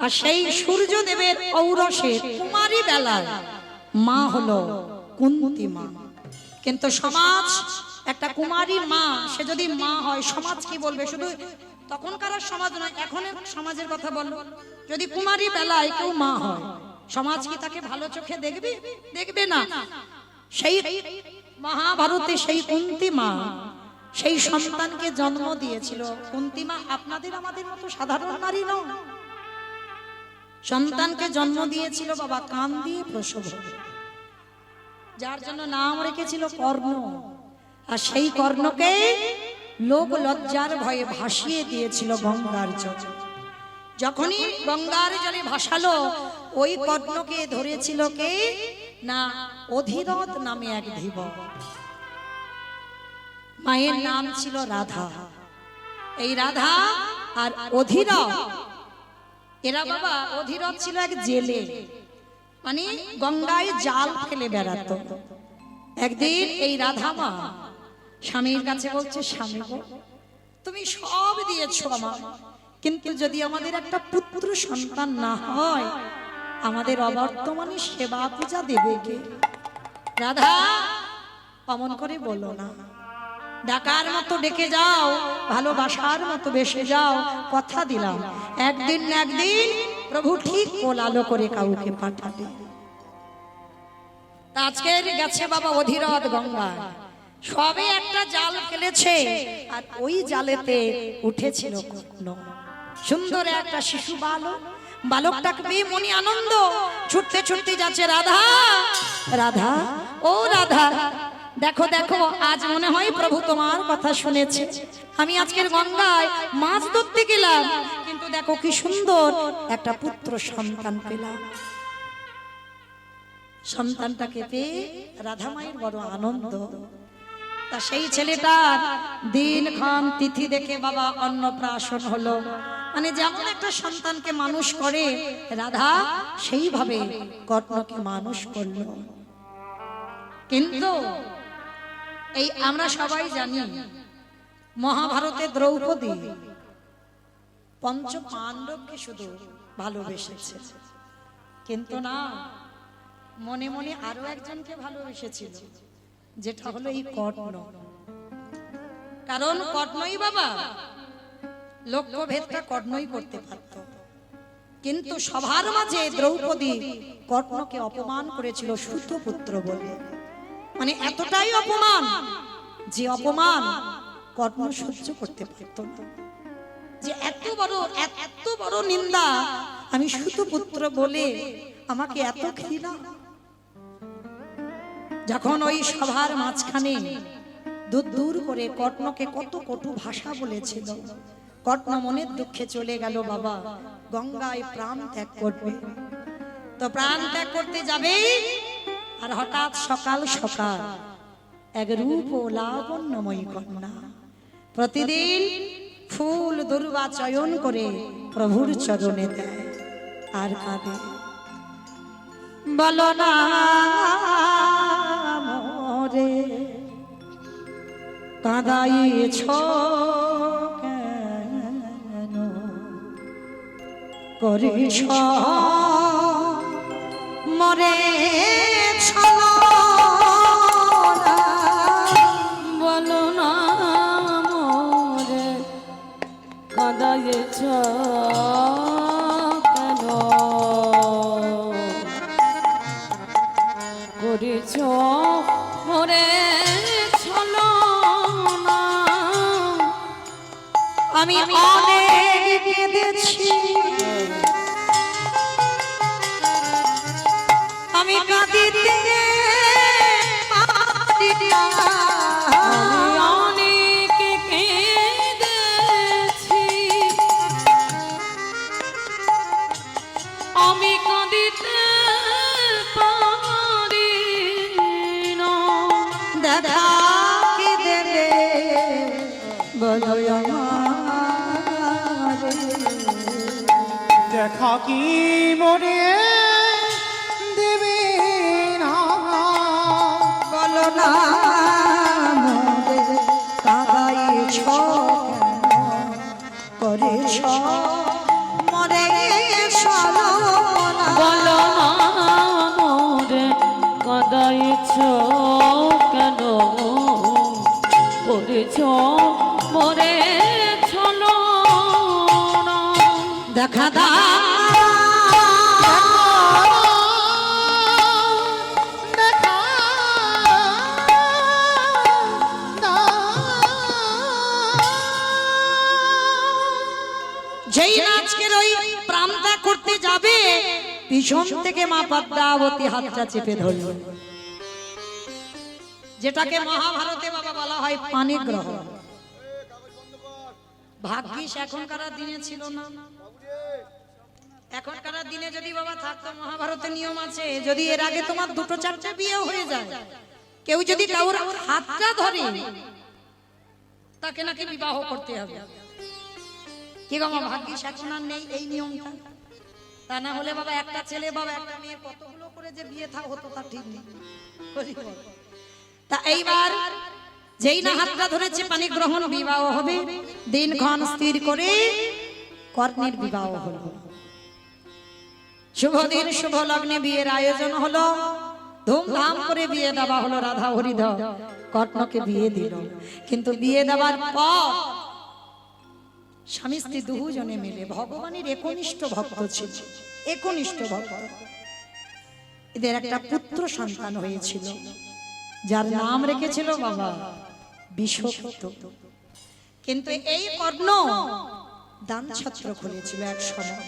আর সেই সূর্যদেবের ঔরসের কুমারী বেলার মা হলো কুন্তী মা। কিন্তু সমাজ একটা কুমারী মা, সে যদি মা হয় সমাজ কি বলবে? শুধু তখনকার সমাজ নয়, এখনের সমাজের কথা বলো। যদি কুমারী বেলায় কেউ মা হয়, সমাজ কি তাকে ভালো চোখে দেখবে? দেখবে না। সেই মহাভারতে সেই কুন্তী মা সেই সন্তানকে জন্ম দিয়েছিল। কুন্তী মা আপনাদের আমাদের মতো সাধারণ নারী নয়। সন্তানকে জন্ম দিয়েছিল বাবা কান দিয়ে প্রসব, যার জন্য নাম রেখেছিল কর্ণ। আর সেই কর্ণকে লোক লজ্জার ভয়ে ভাসিয়ে দিয়েছিল গঙ্গার জলে। যখনই গঙ্গার জলে ভাসালো, ওই কর্ণকে ধরেছিল কে না অধিরথ নামে এক ধীবর। মায়ের নাম ছিল রাধা। এই রাধা আর অধিরথ, এরা বাবা অধিরথ ছিল এক জেলে, মানে গঙ্গায় জাল ফেলে বেড়াতো। একদিন এই রাধা মা স্বামীর কাছে বলছে, স্বামী গো, তুমি সব দিয়েছো আমার, কিন্তু যদি আমাদের একটা পুত্র সন্তান না হয়, আমাদের অবর্তমানে সেবা পূজা দেবে কে? রাধা অমন করে বলো না, ডাকার মতো ডেকে যাও, ভালোবাসার মতো বেসে যাও, কথা দিলাম একদিন না একদিন প্রভু ঠিক কোলালো করে কাউকে পাঠাবে। আজকের গেছে বাবা অধিরথ গঙ্গা, সবে একটা জাল ফেলেছে, আর ওই জালেতে উঠেছিল কর্ণ। সুন্দর একটা শিশু বালক, বালকটাকে পেয়ে মনে আনন্দ, ছুটতে ছুটতে যাচ্ছে, রাধা রাধা ও রাধা, দেখো দেখো, আজ মনে হয় প্রভু তোমার কথা শুনেছে। আমি আজকের গঙ্গায় মাছ ধরতে গেলাম, কিন্তু দেখো কি সুন্দর একটা পুত্র সন্তান পেলাম। সন্তানটাকে পেয়ে রাধা মায়ের বড় আনন্দ। তা সেই ছেলেটার দিনক্ষণ তিথি দেখে বাবা অন্নপ্রাশন হলো। মানে যেমন একটা সন্তানকে মানুষ করে রাধা, সেইভাবে কর্ণকে মানুষ করলো। কিন্তু এই আমরা সবাই জানি মহাভারতে দ্রৌপদী পঞ্চ পাণ্ডবকে শুধু ভালোবেসেছে, কিন্তু না, মনে মনে আরো একজনকে ভালোবেসেছিল, যেটা হলো এই কর্ণ। কারণ কর্ণই বাবা লক্ষ্যভেদটা কর্ণই করতে পারত, কিন্তু সবার মাঝে দ্রৌপদী কর্ণকে অপমান করেছিল সুতপুত্র বলে। মানে এতটাই অপমান, যে অপমান কর্ণ সহ্য করতে পারত না, যে এত বড় নিন্দা, আমি সুতপুত্র বলে আমাকে এত ঘৃণা। যখন ওই সভার মাঝখানে দূর দূর করে কর্ণকে কত কটু ভাষা বলেছিল, কর্ণ মনের দুঃখে চলে গেল বাবা গঙ্গায় প্রাণ ত্যাগ করবে। তো প্রাণ ত্যাগ করতে যাবে, আর হঠাৎ সকাল সকাল এক রূপ ও লাবণ্যময়ী কন্যা প্রতিদিন ফুল দুর্বা চয়ন করে প্রভুর চরণে দেয় আর কাঁদে, বলো না মোরে কাঁদাইছ কেন, করিস মরে বলো না মোরে কাঁদাইছ কেন, করেছ মোরে ছলনা। আমি অনেক কেঁদেছি, আমি কাঁদিতে পারি না। আমি অনেক কেঁদেছি, আমি কাঁদিতে পারি না। দেখা কি দেবে বলো আমারে, দেখা কি মরে দেবে না, বলো না মোরে কাঁদাইছ কেন, করেছ মরে ছলনা। বলো না মোরে কাঁদাইছ কেন, করেছ মোরে ছলনা। দেখা দা দেখা যেই আজকের ওই প্রাণ ত্যাগ করতে যাবে, পিছন থেকে মা পদ্মাবতী হাতটা চেপে ধরল, যেটাকে মহাভারতে বাবা বলা হয় পানি গ্রহণ। ভাগ্যিস এখনকার দিনে ছিল না, এখনকার দিনে যদি বাবা থাকতো মহাভারতের নিয়ম আছে, যদি এর আগে তোমার দুটো চারটে বিয়ে হয়ে যায়, কেউ যদি কাউর হাতটা ধরে তাকে নাকি বিবাহ করতে হবে। কি গো মা, ভাগ্যিস এখন আর নেই এই নিয়মটা, তা না হলে বাবা একটা ছেলে বাবা একটা মেয়ে কতগুলো করে যে বিয়ে থা হতো তা ঠিক নেই। তা এইবার যেই না হাতটা ধরেছে পানি গ্রহণ, বিবাহ হবে, দিনক্ষণ স্থির করে কর্ণের বিবাহ হলো। শুভ দিন শুভ লগ্নে বিয়ের আয়োজন হলো, ধুমধাম করে বিয়ে দেওয়া হলো। রাধা হরিধর কর্ণকে বিয়ে দিল, কিন্তু বিয়ে দেওয়ার পর স্বামী স্ত্রী দুজনে মিলে ভগবানের একনিষ্ঠ ভক্ত ছিল, একনিষ্ঠ ভক্ত। এদের একটা পুত্র সন্তান হয়েছিল, যার নাম রেখেছিল বাবা বিশ্বপুত্র। কিন্তু এই কর্ণ দান ছত্র খুলেছিল এক সময়।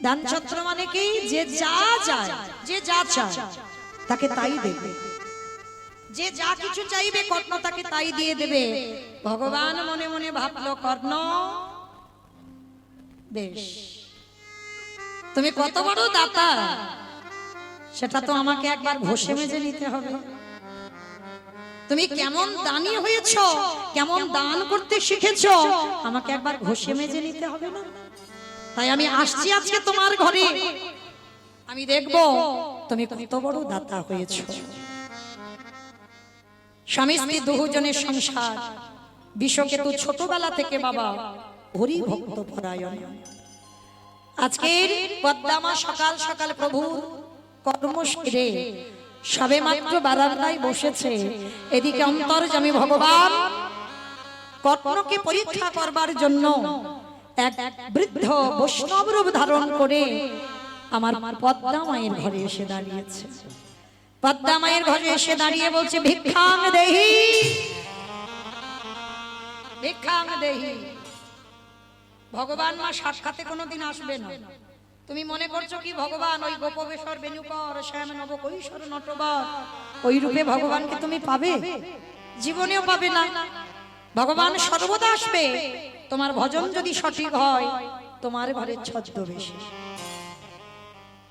দান ছত্র মানে কি, যে যা চায়, যে যা চায় তাকে তাই দেবে, যে যা কিছু চাইবে কর্ণ তাকে তাই দিয়ে দেবে। ভগবান মনে মনে ভাবলো, কর্ণ বেশ, তুমি কত বড় দাতা সেটা তো আমাকে একবার ঘষে মেজে নিতে হবে। তুমি কেমন দানি হয়েছো, কেমন দান করতে শিখেছো, আমাকে একবার ঘষে মেজে নিতে হবে না? তাই আমি আসছি আজকে তোমার ঘরে, আমি দেখবো তুমি কত বড় দাতা হয়েছো। স্বামী স্ত্রী দুজনের সংসার। বিশ্বকেতু ছোটবেলা থেকে বাবা হরি ভক্ত পরায়ণ। আজকের পদ্মামা সকাল সকাল প্রভু কর্ম সেরে সবে মাত্র বারান্দায় বসেছে, এদিকে অন্তর্যামী ভগবান কর্ণকে পরীক্ষা করবার জন্য এক বৃদ্ধ বৈষ্ণব রূপ ধারণ করে আমার পদ্মা মায়ের ঘরে এসে দাঁড়িয়েছে। পদ্মা মায়ের ঘরে এসে দাঁড়িয়ে বলছে, ভিক্ষাং দেহি, ভিক্ষাং দেহি। ভগবান মা সাক্ষাতে কোনোদিন আসবে না। তুমি মনে করছো কি ভগবান ওই গোপবেশ্বর বেণুকর শ্যাম নব কৈশোর নটবর ওই রূপে ভগবানকে তুমি পাবে? জীবনেও পাবে না। ভগবান সর্বদা আসবে তোমার ভজন যদি সঠিক হয় তোমার ঘরের ছদ্মবেশে।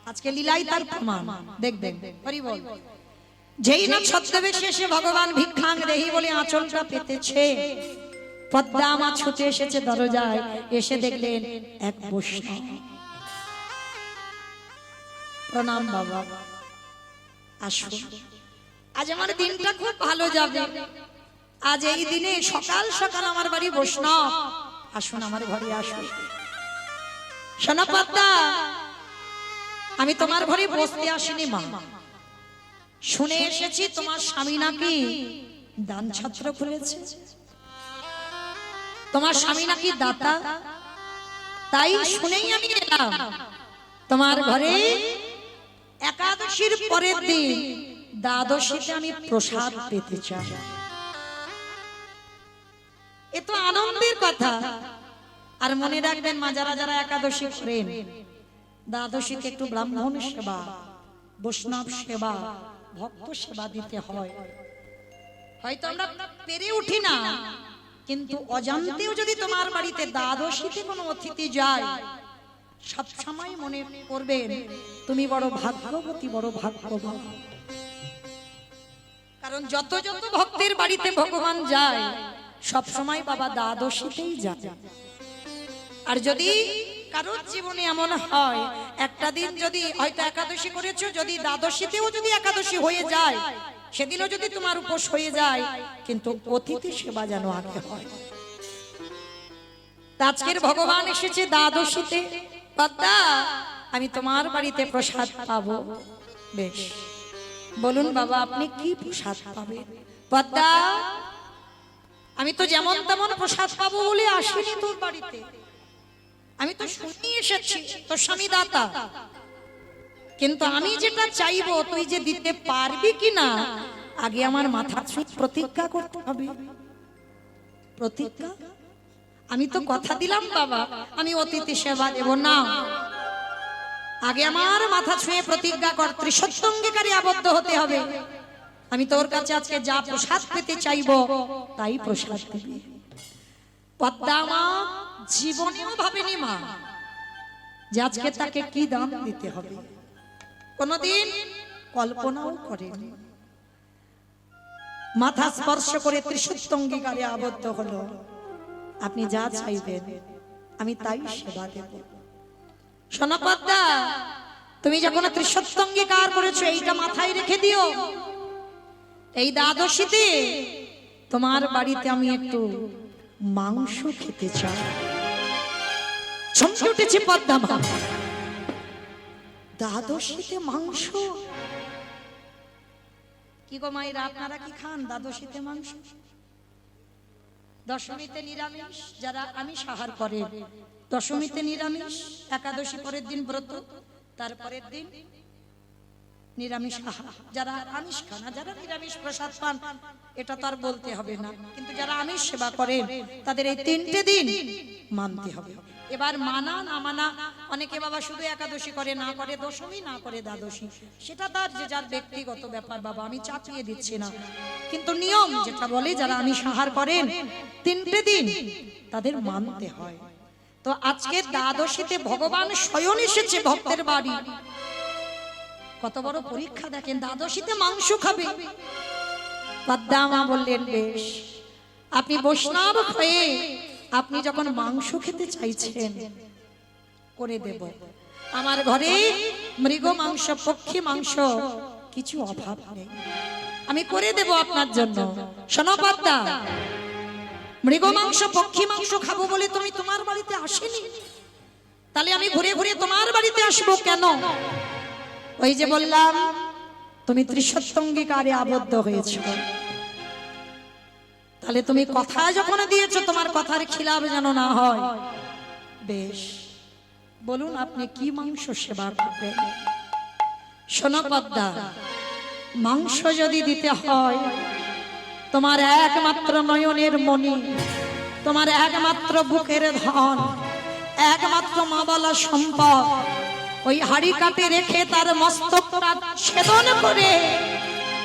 আজকে লীলাই তার প্রমাণ দেখবেন। হরি বল। যেই না ছদ্মবেশে এসে ভগবান ভিক্ষাং দেহি বলে আঁচলটা পেতেছে, পদ্মা মা ছুটে এসেছে দরজায়, এসে দেখলেন এক বৈষ্ণব। প্রণাম বাবা, আসুন। আজ আমার দিনটা খুব ভালো যাবে। আজ এই দিনে সকাল সকাল আমার বাড়ি বৈষ্ণব, আসুন আমার ঘরে আসুন। শোনো পদ্মা, আমি তোমার ঘরে বসতে আসিনি মা, শুনে এসেছি তোমার স্বামী নাকি দান ছত্র খুলেছে, তোমার স্বামী নাকি দাতা, তাই শুনেই আমি এলাম তোমার ঘরে। একাদশীর পরের দিন দ্বাদশীতে আমি প্রসাদ পেতে চাই। এ তো আনন্দের কথা। আর মনে রাখবেন মা, যারা যারা একাদশী করেন, দ্বাদশীতে একটু ব্রাহ্মণ সেবা, বৈষ্ণব সেবা, ভক্ত সেবা দিতে হয়। হয়তো আমরা পেরে উঠি না, কিন্তু অজান্তেও যদি তোমার বাড়িতে দ্বাদশীতে কোনো অতিথি যায়, সব সময় মনে করবেন তুমি বড় ভাগ্যবতী, বড় ভাগ্যবান। কারণ যত যত ভক্তের বাড়িতে ভগবান যায়, সব সময় বাবা দ্বাদশীতেই যায়। আর যদি কারোর জীবনে এমন হয় একটা দিন যদি হয়তো একাদশী করেছো, যদি দ্বাদশীতেও যদি একাদশী হয়ে যায়, সেদিনও যদি তোমার উপোস হয়ে যায়, কিন্তু অতিথি সেবা যেন আগে হয়। আজকের ভগবান এসেছে দ্বাদশীতে। পদ্মা, আমি তোমার বাড়িতে প্রসাদ পাবো। বেশ, বলুন বাবা আপনি কি প্রসাদ পাবেন? পদ্মা, আমি তো যেমন তেমন প্রসাদ পাবো বলে আসিনি তোর বাড়িতে, আমি তো শুনে এসেছি তোর স্বামী দাতা, কিন্তু আমি যেটা চাইবো তুই যে দিতে পারবি কিনা আগে আমার মাথা ছুঁয়ে প্রতিজ্ঞা করতে হবে। প্রতিজ্ঞা? আমি তো কথা দিলাম বাবা আমি অতিথি সেবা দেব না, আগে আমার মাথা ছুঁয়ে প্রতিজ্ঞা কর, ত্রিসত্য অঙ্গীকারে আবদ্ধ হতে হবে। আমি তোর কাছে আজকে যা প্রসাদ পেতে চাইবো তাই প্রসাদ দিবি। পদ্মা মা জীবনেও ভাবেনি মা যে আজকে তাকে কি দান দিতে হবে, কোনদিন কল্পনাও করেনি। মাথা স্পর্শ করে ত্রিসত্য অঙ্গীকারে আবদ্ধ হলো, আপনি যা চাইবেন আমি তাই সেবা দেব। শোনো পদ্মা, তুমি যখন ত্রিসত্য অঙ্গীকার করেছো এইটা মাথায় রেখে দিও, এই দ্বাদশীতে তোমার বাড়িতে আমি একটু মাংস খেতে চাই। চমকে উঠেছি পদ্মা মা, দ্বাদশীতে মাংস? কি গো মায়েরা, আপনারা কি খান দ্বাদশীতে মাংস? দশমীতে নিরামিষ, যারা আমিষ আহার করে দশমীতে নিরামিষ, একাদশী পরের দিন ব্রত, তারপরের দিন নিরামিষ আহার। যারা আমিষ খান, যারা নিরামিষ প্রসাদ পান এটা তো আর বলতে হবে না, কিন্তু যারা আমিষ সেবা করেন তাদের এই 3টে দিন মানতে হবে। এবার মানা না মানা, অনেকে বাবা শুধু একাদশী করে, না করে দশমী, না করে দ্বাদশী, সেটা তার যে যার ব্যক্তিগত ব্যাপার বাবা, আমি চাপিয়ে দিচ্ছি না। কিন্তু নিয়ম যেটা বলে যারা আমিষ আহার করেন 3টে দিন তাদের মানতে হয়। তো আজকে দ্বাদশীতে ভগবান স্বয়ং এসেছে ভক্তের বাড়ি, কত বড় পরীক্ষা দেখেন, দ্বাদশীতে মাংস খাবে। পদ্মা মা বললেন বেশ, আপনি বৈষ্ণব হয়ে আপনি যখন মাংস খেতে চাইছেন করে দেব। আমার ঘরে মৃগ মাংস, পক্ষী মাংস কিছু অভাব নেই, আমি করে দেব আপনার জন্য। শোনো পদ্মা, মৃগ মাংস, পক্ষী মাংস খাবো বলে তুমি তোমার বাড়িতে আসেনি, তাহলে আমি ঘুরে ঘুরে তোমার বাড়িতে আসবো কেন? ওই যে বললাম তুমি ত্রিসত্য অঙ্গীকারে আবদ্ধ হয়েছো, তাহলে তুমি কথা যখন দিয়েছো তোমার কথার খিলাফ যেন না হয়। বেশ, বলুন আপনি কি মাংস সেবা করবেন? শোনো পদ্মা, মাংস যদি দিতে হয় তোমার একমাত্র নয়নের মণি, তোমার একমাত্র বুকের ধন, একমাত্র মা বলা সম্পদ, ওই হাড়ি কাটে রেখে তার মস্তকটা ছেদন করে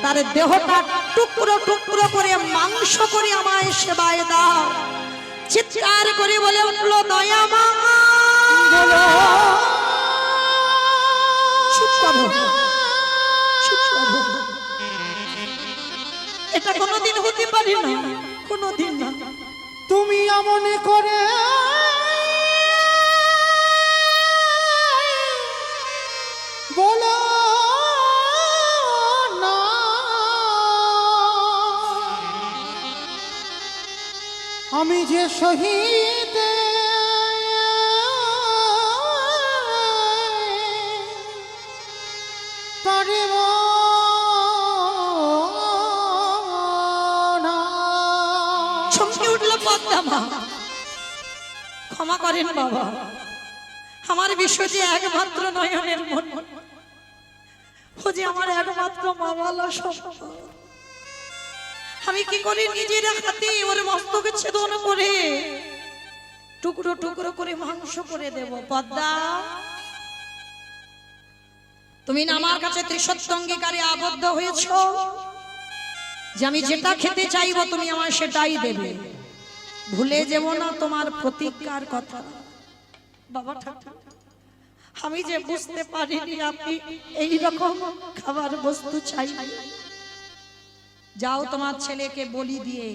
তার দেহটা টুকরো টুকরো করে মাংস করে আমায় সেবায় দাও। চিৎকার করে বলে উঠলো দয়া মা। চুপ করো, চুপ করো। এটা কোনোদিন হতে পারে না, কোনোদিন না। তুমি এমন করে বলো না, আমি যে শহীদ পারিব না। চমকে উঠলো পদ্মা মা। ক্ষমা করেন বাবা, আমার বিশ্ব যে একমাত্র নয়নের মন, ও যে আমার একমাত্র মা বলা সম্ভব। আমি কি করি নিজের হাতে ওর মস্তকে ছেদন করে টুকরো টুকরো করে মাংস করে দেব। পদ্মা, তুমি না আমার কাছে ত্রিসত্য অঙ্গীকারে আবদ্ধ হয়েছ যে আমি যেটা খেতে চাইবো তুমি আমায় সেটাই দেবে। ভুলে যাব না তোমার প্রতিজ্ঞার কথা। বাবা ঠাকুর, আমি যে বুঝতে পারিনি আপনি এই রকম খাবার বস্তু চাই। যাও তোমার ছেলেকে বলি দিয়ে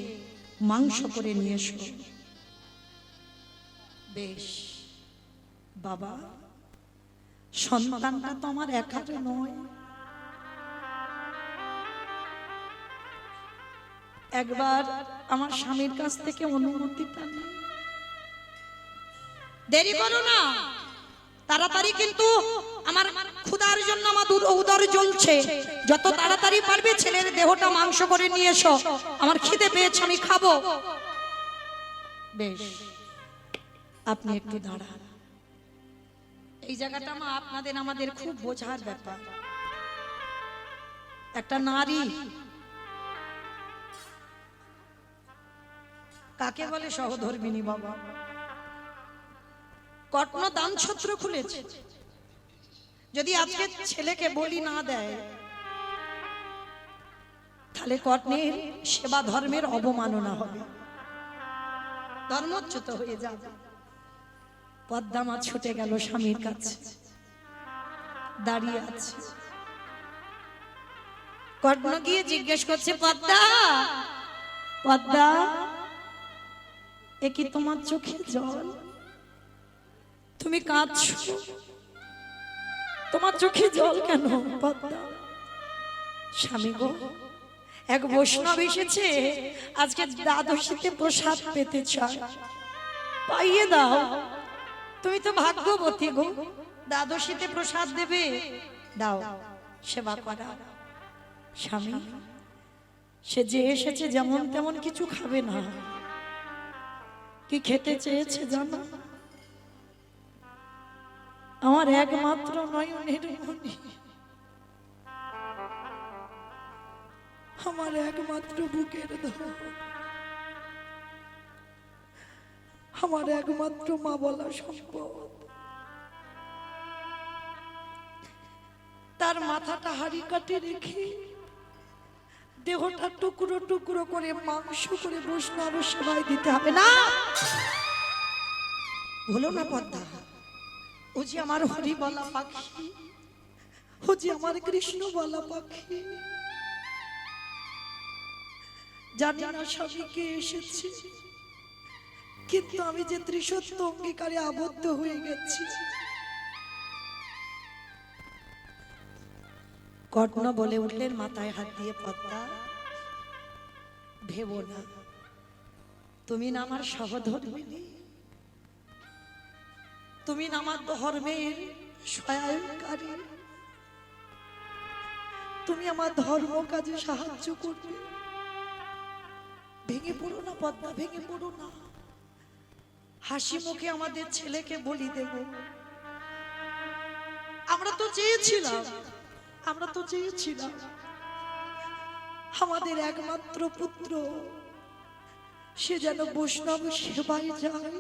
মাংস করে নিয়ে এসো। বেশ বাবা, সন্তানটা তো আমার একার নয়। একবার আমার স্বামীর কাছ থেকে অনুমতিটা নিন। দেরি করো না, তাড়াতাড়ি, কিন্তু আমার ক্ষুধার জন্য আমার উদর জ্বলছে। যত তাড়াতাড়ি পারবে ছেলের দেহটা মাংস করে নিয়ে এসো, আমার খিদে পেয়েছে, আমি খাবো। বেশ, আপনি একটু দাঁড়ান। এই জায়গাটা মা আপনাদের আমাদের খুব বোঝার ব্যাপার। একটা নারী কাকে বলে সহধর্মিনী বাবা। কর্ণ দান ছত্র খুলেছে। যদি আজকে ছেলেকে বলি না দেয় তাহলে কর্ণের সেবা ধর্মের অবমাননা হবে, ধর্মচ্যুত হয়ে যাবে। পদ্মা মা ছুটে গেল স্বামীর কাছে, দাঁড়িয়ে আছে। কর্ণ গিয়ে জিজ্ঞেস করছে, পদ্মা, পদ্মা, এ কি তোমার চোখে জল? তুমি কাঁদছো, তোমার চোখে জল কেন পদ্মা? স্বামী গো, এক বৈষ্ণব এসেছে, আজকে দ্বাদশীতে প্রসাদ পেতে চায়, পাইয়ে দাও। তুমি তো ভাগ্যবতী গো, দ্বাদশীতে প্রসাদ দেবে, দাও, সেবা করা। স্বামী, সে যে এসেছে যেমন তেমন কিছু খাবে না। কি খেতে চেয়েছে জানো? আমার একমাত্র নয়নের মণি, আমার একমাত্র বুকের ধন, আমার একমাত্র মা বলা সম্পদ। তার মাথাটা হাড়ি কাটে রেখে দেহটা টুকরো টুকরো করে মাংস করে বৈষ্ণব সেবায় দিতে হবে না। বলো না পদ্মা, ও যে আমার হরি বলা পাখি, ও যে আমার কৃষ্ণ বলা পাখি। জানি না স্বামীকে এসেছি, কিন্তু আমি যে ত্রিসত্য অঙ্গীকারে আবদ্ধ হয়ে গেছি। কর্ণ বলে উঠলেন মাথায় হাত দিয়ে, পদ্মা, ভেবো না, তুমি না আমার সহধর্মিনী, তুমি না আমার ধর্মের সহায়কারী, তুমি আমার ধর্ম কাজে সাহায্য করবে। ভেঙে পড়ো না পদ্মা, ভেঙে পড়ো না। হাসি মুখে আমাদের ছেলেকে বলি দেব। আমরা তো চেয়েছিলাম, আমরা তো চেয়েছিলাম আমাদের একমাত্র পুত্র সে যেন বৈষ্ণব সেবায় যায়।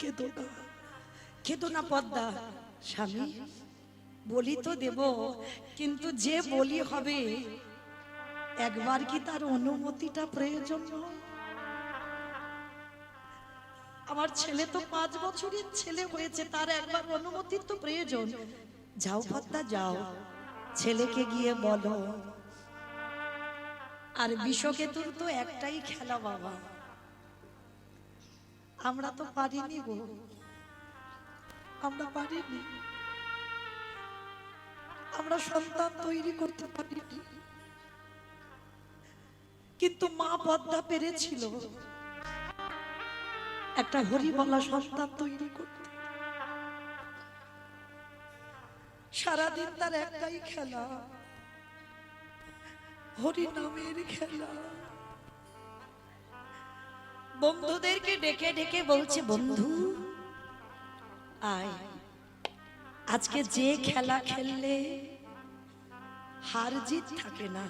কেঁদো না, কেঁদো না পদ্মা। স্বামী, বলি তো দেব, কিন্তু যে বলি হবে একবার কি তার অনুমতিটা প্রয়োজন নয়? আমার ছেলে তো 5 বছরের ছেলে হয়েছে, তার একবার অনুমতির তো প্রয়োজন। যাও পদ্মা যাও, ছেলেকে গিয়ে বলো। আর বিষকেতুর তো একটাই খেলা বাবা, আমরা তো পারিনি গো, আমরা পারিনি, আমরা সন্তান তৈরি করতে পারিনি, কিন্তু মা পদ্মা পেরেছিল একটা হরিবলা সন্তান তৈরি করতে। সারাদিন তার একটাই খেলা, হরি নামের খেলা। বন্ধুদেরকে ডেকে ডেকে বলছে, বন্ধু আয়, আজকে যে খেলা খেললে হার জিত থাকে না,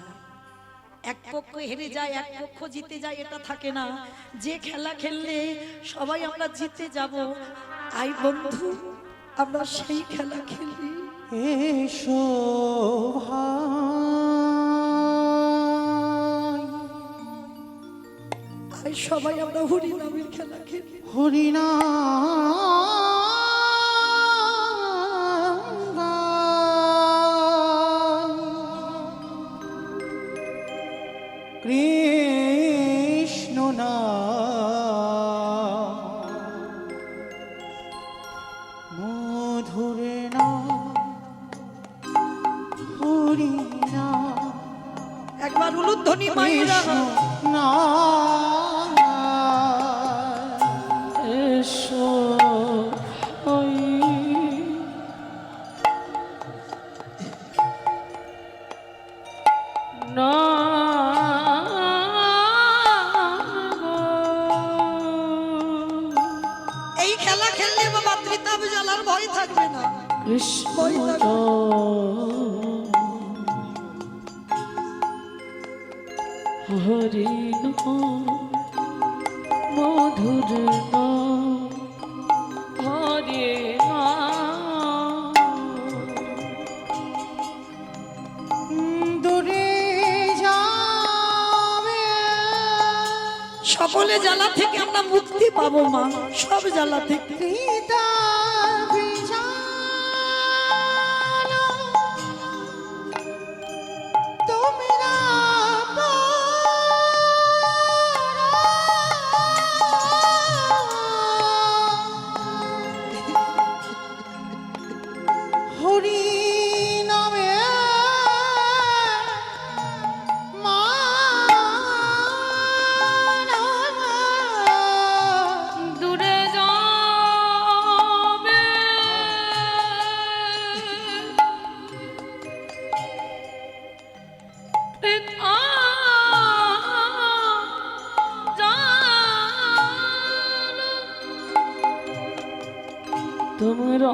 এক পক্ষ হেরে যায় এক পক্ষ জিতে যায়, এটা থাকে না। যে খেলা খেললে সবাই আমরা জিতে যাব, আয় বন্ধু আমরা সেই খেলা খেলি। এসো ভাই, আয় সবাই আমরা হরি নামের খেলা খেলি। হরিনাম কৃষ্ণ নাম মধুরে নাম হরি নাম একবার উলুধ্বনি মাইরা নাম এসো ওই না এই খেলা খেললে বাবা ত্রিতাপ জ্বালার ভয় থাকবে না। কৃষ্ণ হরি মধুর হরে দূরে যাবে সকলে জ্বালা থেকে আমরা মুক্তি পাবো মা, সব জ্বালা থেকে। পিতা বিজানো তোমরা হরি নামে দূরে যাবে পিতা জানো তোমরা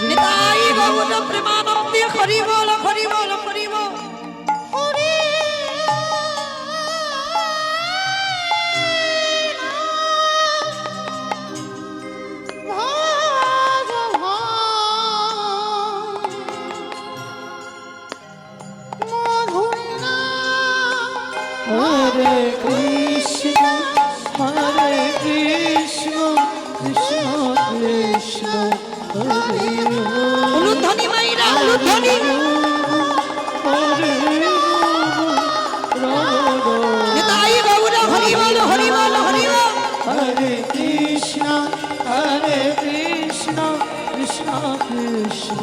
নিতাই গৌর প্রেমানন্দে হরি বল হরি বল হরি বল। হরে কৃষ্ণ কৃষ্ণ কৃষ্ণ হরে উলুধ্বনি মাইরা উলুধ্বনি। হরে নিতাই গৌর হরি বল হরি বল হরি বল। হরে কৃষ্ণ কৃষ্ণ কৃষ্ণ কৃষ্ণ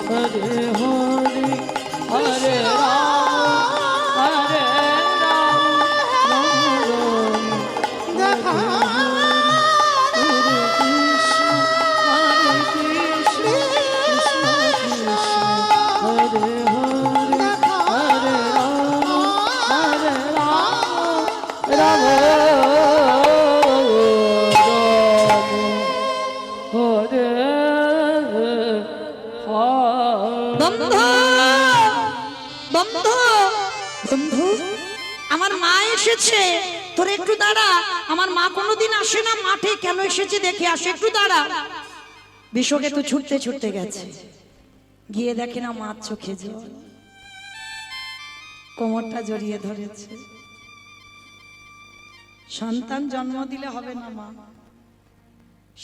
হরে হরে হরে রাম হরে রাম দেখা হরে কৃষ্ণ কৃষ্ণ কৃষ্ণ হরে হরে হরে রাম রাম রাম হরে এসেছে, তোর একটু দাঁড়া, আমার মা কোনোদিন আসে না মাঠে, কেন এসেছে দেখে আসে, একটু দাঁড়া। বিশ্বকে তো ছুটতে ছুটতে গেছে, গিয়ে দেখে না মার চোখে জল, কোমরটা জড়িয়ে ধরেছে। সন্তান জন্ম দিলে হবে না মা,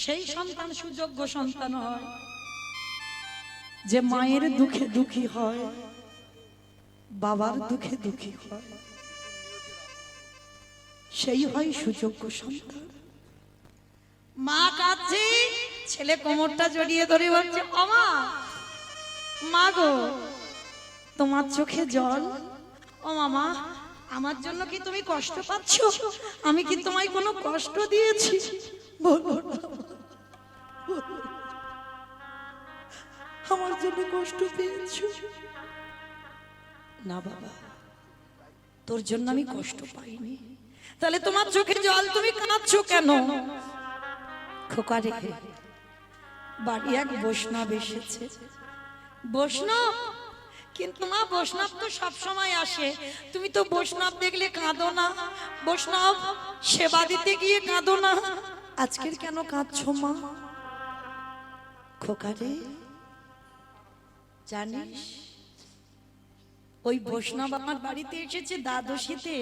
সেই সন্তান সুযোগ্য সন্তান হয় যে মায়ের দুঃখে দুঃখী হয়, বাবার দুঃখে দুঃখী হয়, সেই হয় সুযোগ্য সন্তান। মা কাঁদছে, ছেলে কোমরটা জড়িয়ে ধরে বলছে, আমা মা গো, তোমার চোখে জল। ও মামা, আমার জন্য কি তুমি কষ্ট পাচ্ছ? আমি কি তোমায় কোনো কষ্ট দিয়েছি? বলো না, আমার জন্য কষ্ট পেয়েছো? না বাবা, তোর জন্য আমি কষ্ট পাইনি। তাহলে তোমার চোখে জল, তুমি কাঁদছো কেন? খোকা রেখে বাড়ি এক বৈষ্ণব এসেছে। বৈষ্ণব? কিন্তু মা, বৈষ্ণব তো সব সময় আসে, তুমি তো বৈষ্ণব দেখলে কাঁদো না, বৈষ্ণব সেবা দিতে গিয়ে কাঁদো না, আজকের কেন কাঁদছো মা? খোকা রে, জানিস ওই বৈষ্ণব আমার বাড়িতে এসেছে দ্বাদশীতে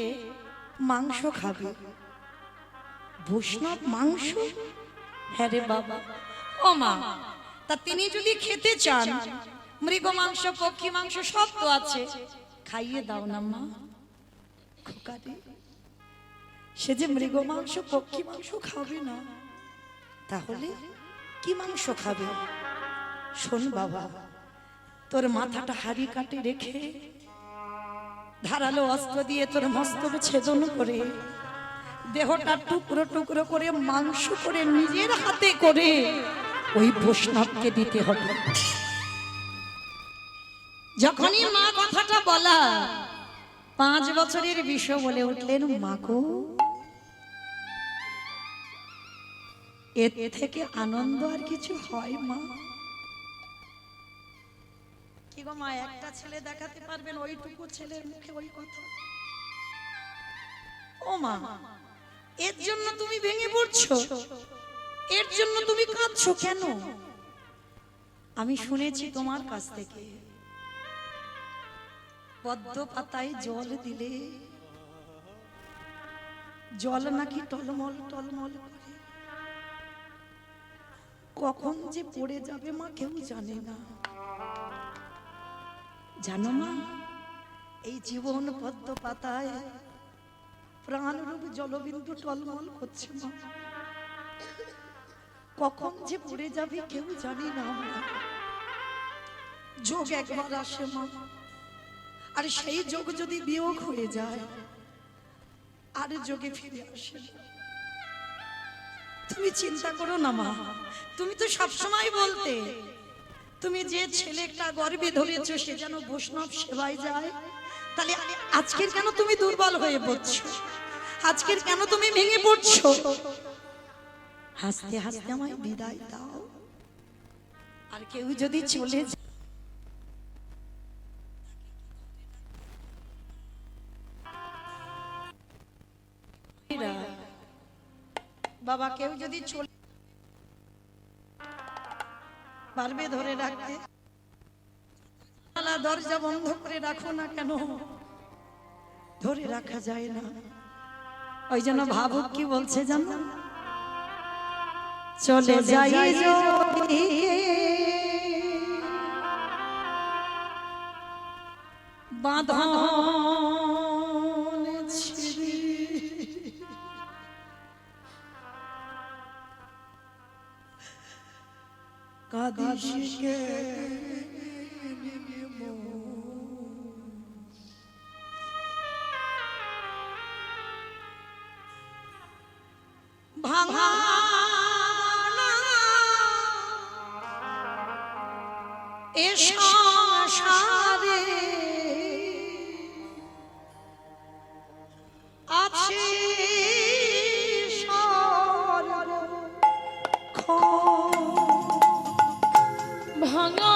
মাংস খাবে। বৈষ্ণব মাংস? হ্যাঁ রে বাবা। ও মা, তা তিনি যদি খেতে চান, মৃগ মাংস, পক্ষী মাংস সব তো আছে, খাইয়ে দাও না মা। খোকা রে, সে যে মৃগ মাংস, পক্ষী মাংস খাবে না, তাহলে কি মাংস খাবে? শোন বাবা, তোর মাথাটা হাড়ি কাটে রেখে ধারালো অস্ত্র দিয়ে তোর মস্তক ছেদন করে দেহটা টুকরো টুকরো করে মাংস করে নিজের হাতে করে ওই বৈষ্ণবকে দিতে হবে। যখনই মা কথাটা বলা, 5 বছরের বিষয় বলে উঠলেন, মা গো, এর থেকে আনন্দ আর কিছু হয় মা? কি গো মা, একটা ছেলে দেখাতে পারবেন ওইটুকু ছেলের মুখে ওই কথা? ও মা, এর জন্য তুমি ভেঙে পড়ছো? এর জন্য তুমি কাঁদছো কেন? আমি শুনেছি তোমার কাছ থেকে, পদ্ম পাতায় জল দিলে জল নাকি টলমল টলমল করে, কখন যে পড়ে যাবে মা কেউ জানে না। জানো মা, এই জীবন পদ্ম পাতায় প্রাণরূপ জলবিন্দু টলমল করছে মা, কখন যে পড়ে যাবে কেউ জানি না। যোগ একবার আসে মা, আর সেই যোগ যদি বিয়োগ হয়ে যায় আর যোগে ফিরে আসে। তুমি চিন্তা করো না মা, তুমি তো সবসময় বলতে তুমি যে ছেলেটা গর্ভে ধরেছো সে যেন বৈষ্ণব সেবায় যায়, তাহলে আজকের কেন তুমি দুর্বল হয়ে পড়ছো? আজকের কেন তুমি ভেঙে পড়ছো? হাসতে হাসতে আমায় বিদায় দাও। আর কেউ যদি চলে যায়, বাবা কেউ যদি চলে পারবে ধরে রাখতে, দরজা বন্ধ করে রাখো না কেন, ধরে রাখা যায় না। ওই জন্য ভাবুক কি বলছে জানো, চলে যাই যদি বাঁধন ছিঁড়ে, কাঁদিস কে ভাঙা এ সংসারে আছে ভাঙা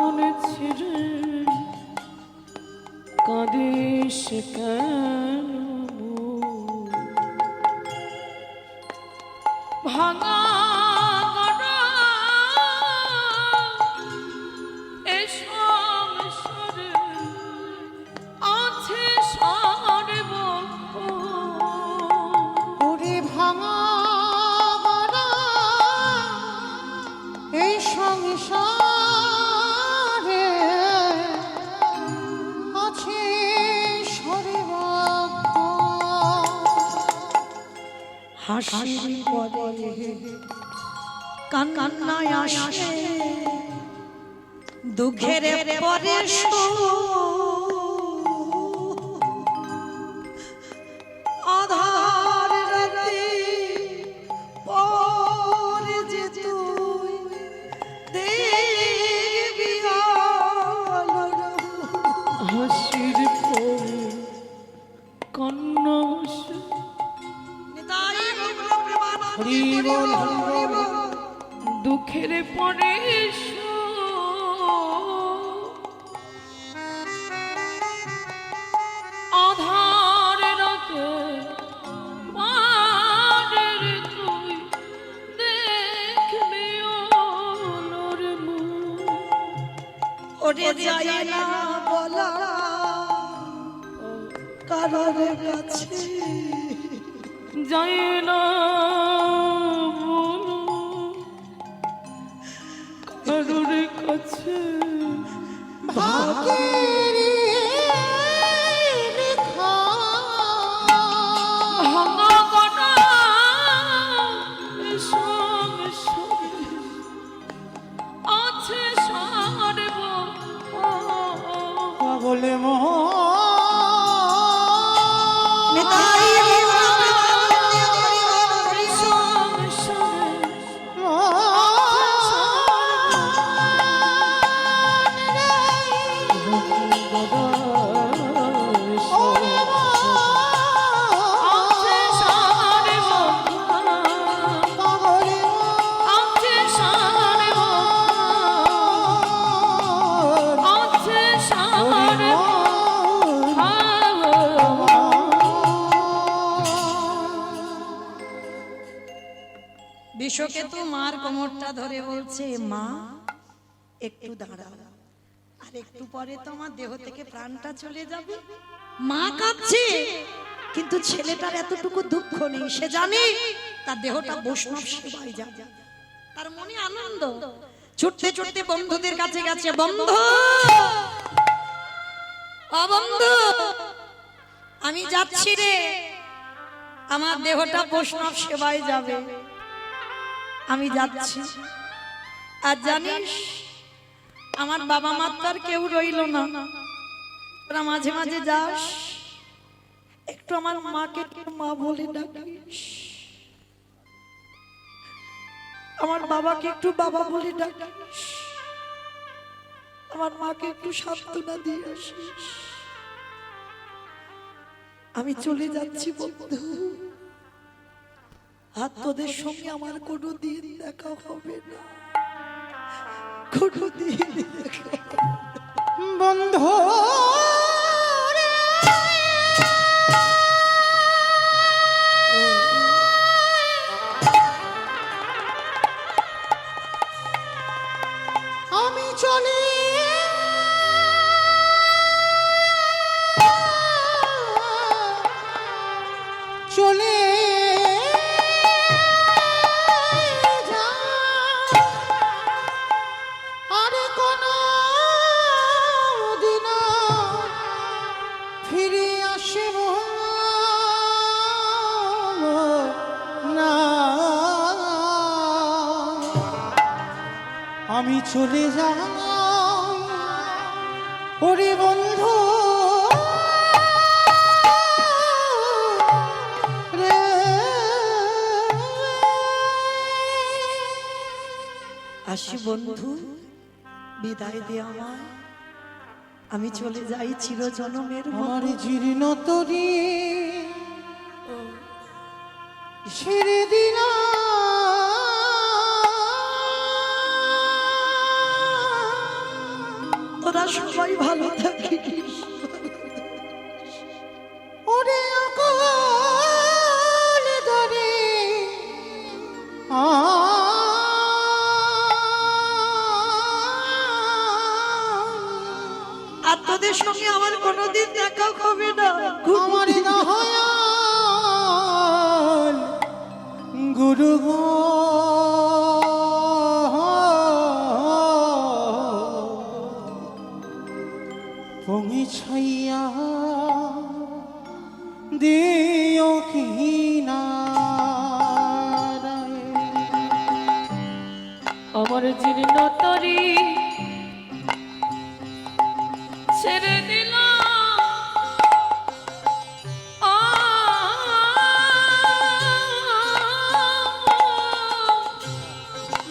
মনে ছিড়ে কাঁদিস কেন ভাঙা গড়া এ সংসারে আছে সর্বক্ষ ওরে ভাঙা গড়া এই সংসারে আছে সর্বক্ষ। হাসির পরে কান্নায় আসে দুঃখের পরে আধার রাতে পরে যে তুই দেখবি আলোর হাসির পরে কান্না আসে নিতাই গৌর প্রেমানন্দে হরি বল হরি বল। দুঃখের পরে আধার রাতে পারের তুই দেখবি ওর মুখ ওরে যায় না বলা কারোর কাছে যায় না বলো কারোর কাছে ভাগ্যের লেখা ভাঙা গড়া এই সংসারে আছে সর্বক্ষ পাগলে মোহ নিতাই গৌর প্রেমানন্দে হরি বল হরি বল। বিশ্বকেতু মার কোমরটা ধরে বলছে, মা একটু দাঁড়াও, আর একটু পরে তো আমার দেহ থেকে প্রাণটা চলে যাবে। মা কাঁদছে, কিন্তু ছেলেটার এতটুকু দুঃখ নেই, সে জানে তার দেহটা বৈষ্ণব সেবায় যাবে, তার মনে আনন্দ। ছুটতে ছুটতে বন্ধুদের কাছে গেছে, বন্ধু ও বন্ধু আমি যাচ্ছি রে, আমার দেহটা বৈষ্ণব সেবায় যাবে, আমি যাচ্ছি। আর জানিস আমার বাবা মা তো আর কেউ রইল না, তোরা মাঝে মাঝে যাস, একটু আমার মাকে মা বলে ডাকিস, আমার বাবাকে একটু বাবা বলে ডাকিস, আমার মাকে একটু সান্ত্বনা দিয়ে আসিস। আমি চলে যাচ্ছি বন্ধু, আর তোদের সঙ্গে আমার কোনো দিন দেখা হবে না, কোনো দিন দেখা হবে না। বন্ধু আমি চলে চলে যাই, আর কোনো দিন ফিরে আসব না, আমি চলে যাই ওরে বন্ধু রে। আসি বন্ধু, বিদায় দে আমায়, আমি চলে যাই চিরজনমের আমার মতো। জীর্ণ তরি ছেড়ে দিলাম, তোরা সবাই ভালো থাকিস। ওরে অকল ধরে আর তোদের সঙ্গে আমার কোনোদিন দেখা হবে না। আমার দয়াল গুরু গো পৌঁছাইয়া দিও কিনারায়। আমার জীর্ণ তরি ছেড়ে দিল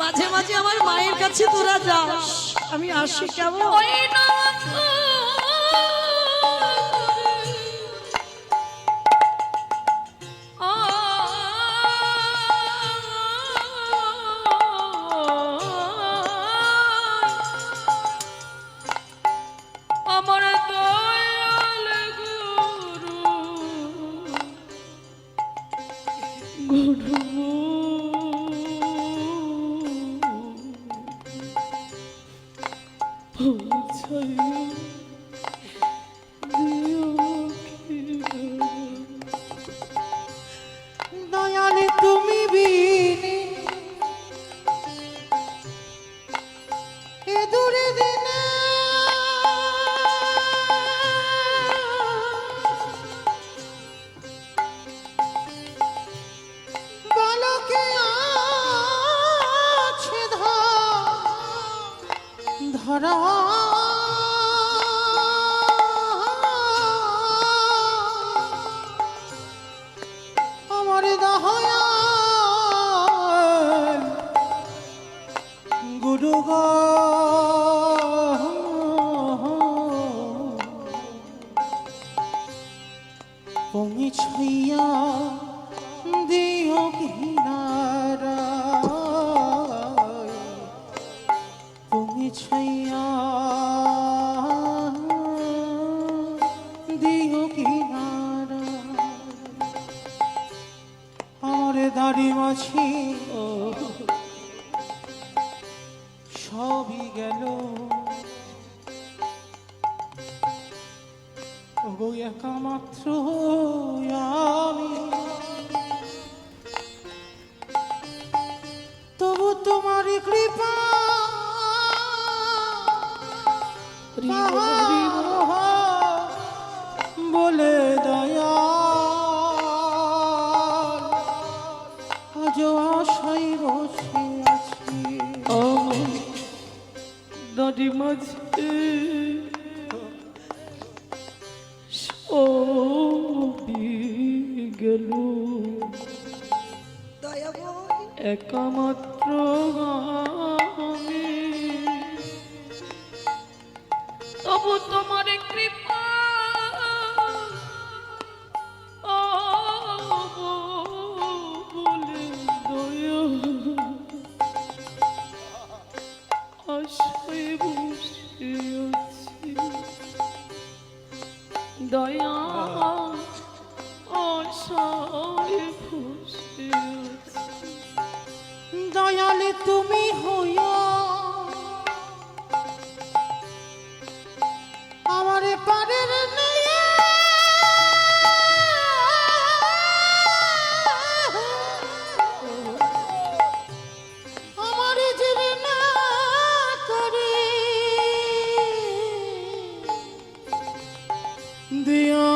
মাঝে মাঝে আমার মায়ের কাছে তোরা যাস, আমি আসি কেমন। ওই না আমার দয়াল গুরু পৌঁছাইয়া দিও দয়ালে তুমি বিনে এ দূরে দিনে বালকে আছে ধরা আমার দয়াল গুরু গো পৌঁছাইয়া দিও কিনারায়। পৌঁছাইয়া দিও কিনারায়। আমার দাড়ি মাছি সবই গেল ওগো একমাত্র আমি, তবু তোমার কৃপা বলে দয়া আজ আশাই বসে আছি। দাড়ি মাঝে সবই গেল দয়া বল। একমাত্র আমি, তবু তোমার কৃপা বলে দয়া আশায় বসে আছি। দয়া আশায় বসে আছি। দয়ালে তুমি হইয়া আমারে পারের নিয়ে আমারে জীবনা করে দিও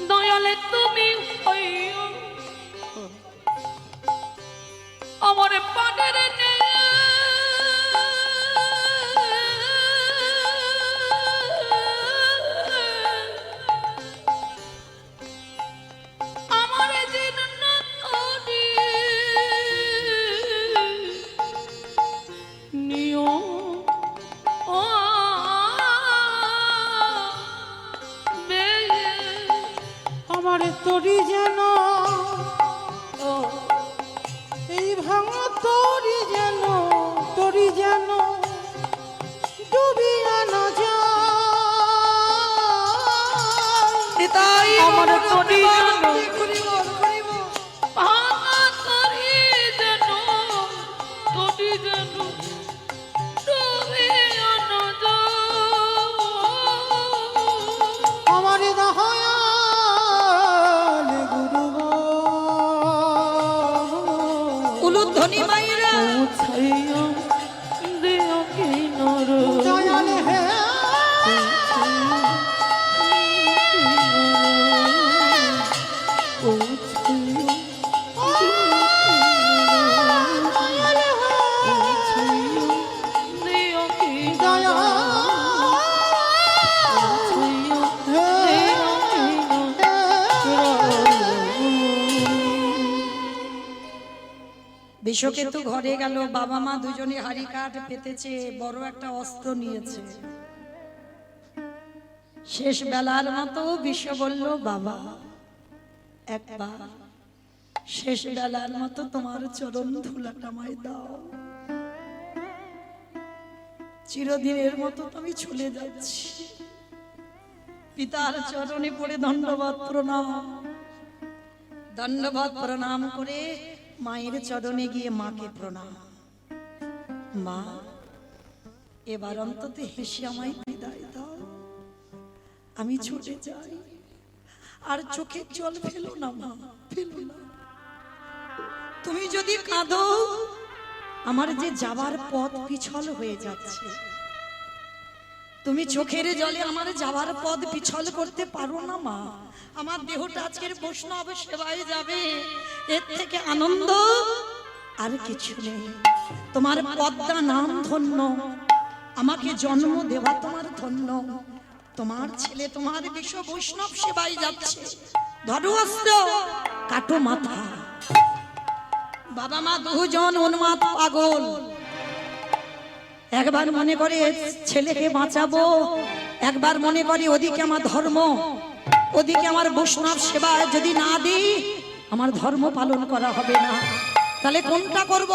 দয়ালে তুমি হইও আমার পানের আমার জীর্ণ তরি নিও আমার তরি যেন এই ভাঙা তরি যেন করি যেন তুমি অনন্ত আমার দয়াল গুরু গো। উলুধ্বনি মায়েরা পৌঁছাইয়া দিও কি নর দয়াল হে বিশ্বকেতু ঘরে গেল, বাবা মা দুজনে হাড়ি কাঠ পেতেছে, বড় একটা অস্ত্র নিয়েছে। শেষ বেলার মতো বিশ্ব বলল, বাবা একবার শেষ বেলার মতো তোমার চরণ ধুলাটা আমায় দাও, চিরদিনের মতো আমি চলে যাচ্ছি। পিতার চরণে পড়ে দণ্ডবত প্রণাম, দণ্ডবত প্রণাম করে মায়ের চরণে গিয়ে মাকে প্রণাম। মা এবার অন্তত হেসে আমায় বিদায় দাও, আমি ছুটে যাই। আর চোখের জল ফেলো না মা, ফেলো না। তুমি যদি কাঁদো, আমার যে যাবার পথ পিছল হয়ে যাচ্ছে। তুমি চোখের জলে আমার যাবার পথ পিছল করতে পারো না মা। আমার দেহটা আজকের বৈষ্ণব সেবায় যাবে, এর থেকে আনন্দ আর কিছু নেই। তোমার পদ্মা নাম ধন্য, আমাকে জন্ম দেওয়া তোমার ধন্য। তোমার ছেলে তোমার বিশ্ব বৈষ্ণব সেবায় যাচ্ছে, ধরো অস্ত্র, কাটো মাথা। বাবা মা দুজন উন্মাদ পাগল, একবার মনে করে ছেলেকে বাঁচাবো, একবার মনে করি ওদিকে আমার ধর্ম, ওদিকে আমার বৈষ্ণব সেবা যদি না দিই আমার ধর্ম পালন করা হবে না। তাহলে কোনটা করব?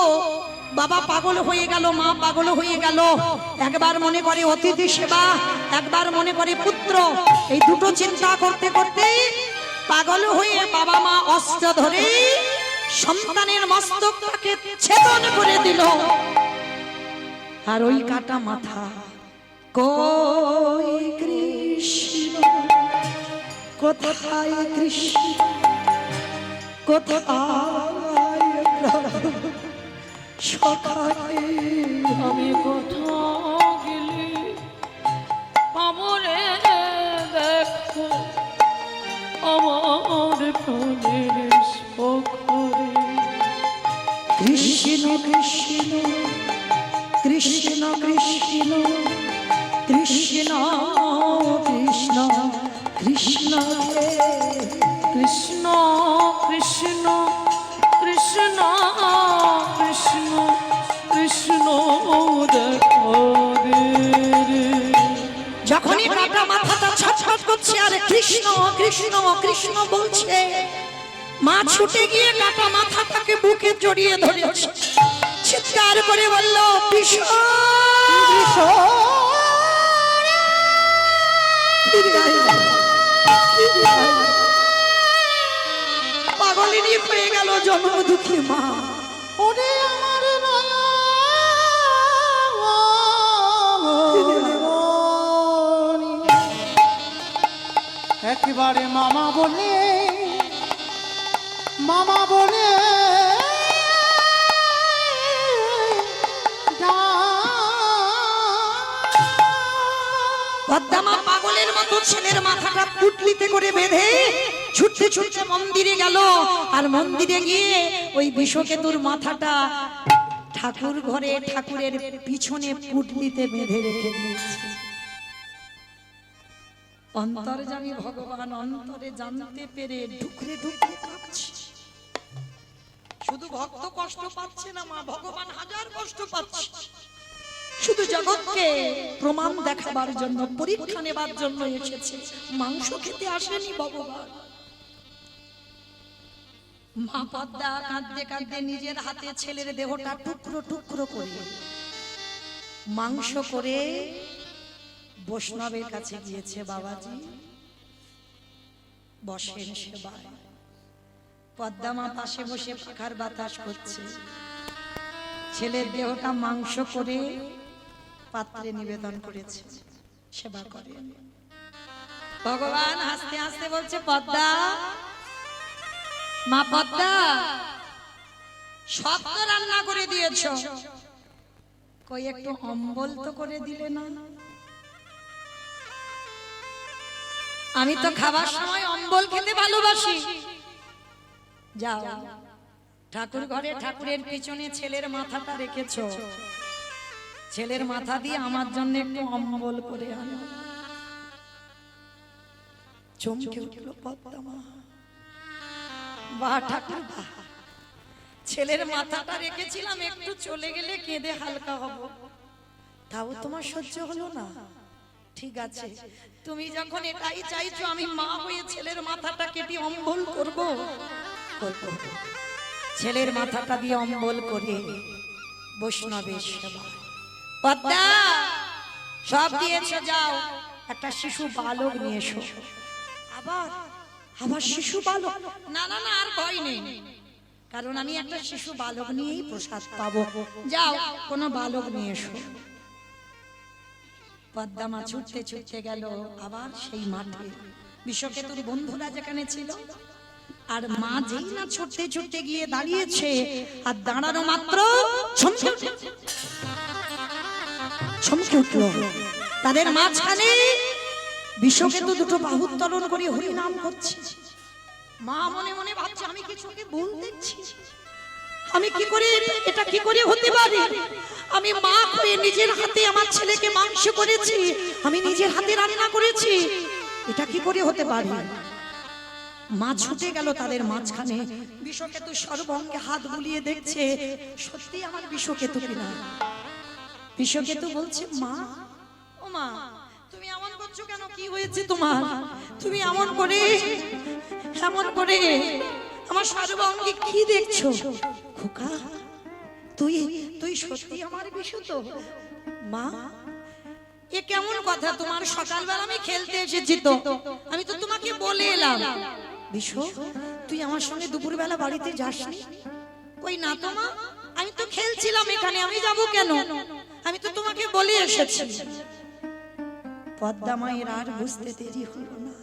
বাবা পাগল হয়ে গেল, মা পাগল হয়ে গেল। একবার মনে করে অতিথি সেবা, একবার মনে করে পুত্র। এই দুটো চিন্তা করতে করতে পাগল হয়ে বাবা মা অস্ত্র ধরে সন্তানের মস্তকটাকে ছেদন করে দিল। আর ওই কাটা মাথা, কই কৃষ্ণ কোথায়, কৃষ্ণ কোথায়, সখায় আমি কোথাও গেলি পামরে দেখো আমার প্রাণের সখরে। কৃষ্ণ কৃষ্ণ কৃষ্ণ কৃষ্ণ কৃষ্ণ কৃষ্ণ কৃষ্ণ কৃষ্ণ কৃষ্ণ কৃষ্ণ কৃষ্ণ কৃষ্ণ দেখো রে। যখনই কাটা মাথাটা ছটফট করছে আর কৃষ্ণ কৃষ্ণ কৃষ্ণ বলছে, মা ছুটে গিয়ে কাটা মাথাটাকে বুকে জড়িয়ে ধরেছে, চিৎকার করে বলল, কৃষ্ণ পাগলিনী হয়ে গেল জন্ম দুঃখী মা। ওরে আমার একেবারে মামা বলে, মামা বলে পদ্মা পাগলের মতো ছেলের মাথাটা পুটলিতে করে বেঁধে ছুটতে ছুটতে মন্দিরে গেল। আর মন্দিরে গিয়ে ওই বিষকেতুর মাথাটা ঠাকুর ঘরে ঠাকুরের পিছনে পুটলিতে বেঁধে রেখে দিয়েছে। অন্তর্যামী ভগবান অন্তরে জানতে পেরে ঢুকরে ঢুকরে কাঁদছে। শুধু ভক্ত কষ্ট পাচ্ছে না মা, ভগবান হাজার কষ্ট পাচ্ছে। শুধু জগৎকে প্রমাণ দেখাবার জন্য, পরীক্ষা নেবার জন্য এসেছে, মাংস খেতে আসেনি ভগবান। মা পদ্মা কাঁদতে কাঁদতে নিজের হাতে ছেলের দেহটা টুকরো টুকরো করে মাংস করে বৈষ্ণবের কাছে গিয়েছে। বাবাজি বসেন সেবায়। পদ্মা মা পাশে বসে পাখার বাতাস করছে, ছেলের দেহটা মাংস করে পাত্রে নিবেদন করেছে, সেবা করে। ভগবান হাসতে হাসতে বলছে, পদ্মা, মা পদ্মা, সব তো রান্না করে দিয়েছ, কই একটু অম্বল তো করে দিলে না? আমি তো খাবার সময় অম্বল খেতে ভালোবাসি। যাও, ঠাকুর ঘরে ঠাকুরের পিছনে ছেলের মাথাটা রেখেছো, ছেলের মাথা দিয়ে আমার জন্য একটু অম্বল করে আনো। চমকে উঠল পদ্মা মা, বাহ ঠাকুর বাহ, ছেলের মাথাটা রেখেছিলাম, একটু চলে গেলে কেঁদে হালকা হব, তাও তোমার সহ্য হলো না? ঠিক আছে, তুমি যখন এটাই চাইছো, আমি মা হয়ে ছেলের মাথাটা কেটে অম্বল করব। ছেলের মাথাটা দিয়ে অম্বল করে বৈষ্ণবের সেবা। পদ্মা, সব দিয়েছো, যাও একটা শিশু বালক নিয়ে এসো। আবার আবার শিশু বালক? না না না, আর ভয় নেই, কারণ আমি একটা শিশু বালক নিয়েই প্রসাদ পাবো। যাও, কোনো বালক নিয়ে এসো। পদ্মা মা ছুটতে ছুটতে গেল আবার সেই মাঠে, বিশ্বকেতুর বন্ধুরা যেখানে ছিল। আর মা যেই না ছুটতে ছুটতে গিয়ে দাঁড়িয়েছে, আর দাঁড়ানো মাত্র চমকে উঠল। তাদের মাঝখানে বিশ্বকেতু দুটো বাহু উত্তোলন করে হরি নাম করছে। মা মনে মনে ভাবছে, আমি কিছুকে ভুল দেখছি, আমি কি করে, এটা কি করে হতে পারে? আমি মা হয়ে নিজের হাতে আমার ছেলেকে মাংস করেছি, আমি নিজের হাতে রান্না করেছি, এটা কি করে হতে পারে? মা ছুটে গেল তাদের মাঝখানে। বিশ্বকেতু সর্বঙ্গে হাত বুলিয়ে দেখছে, সত্যি আমার বিশ্বকেতু কিনা। বিশ্বকেতু বলছে, মা, ও মা, তুমি এমন করছো কেন? কি হয়েছে তোমার? তুমি এমন করে আমার সর্বঙ্গে কি দেখছো? খোকা, তুই সত্যি আমার বিশু তো? মা, এ কেমন কথা? তোমার সকালবেলা আমি খেলতে এসেছি তো, আমি তো তোমাকে বলে এলাম, বিশু তুই আমার সঙ্গে দুপুরবেলা বাড়িতে যাসনি? কই না তো মা, আমি তো খেলছিলাম এখানে, আমি যাব কেন? আমি তো তোমাকে বলে এসেছি। পদ্মা মায়ের আর বুঝতে দেরি হলো না।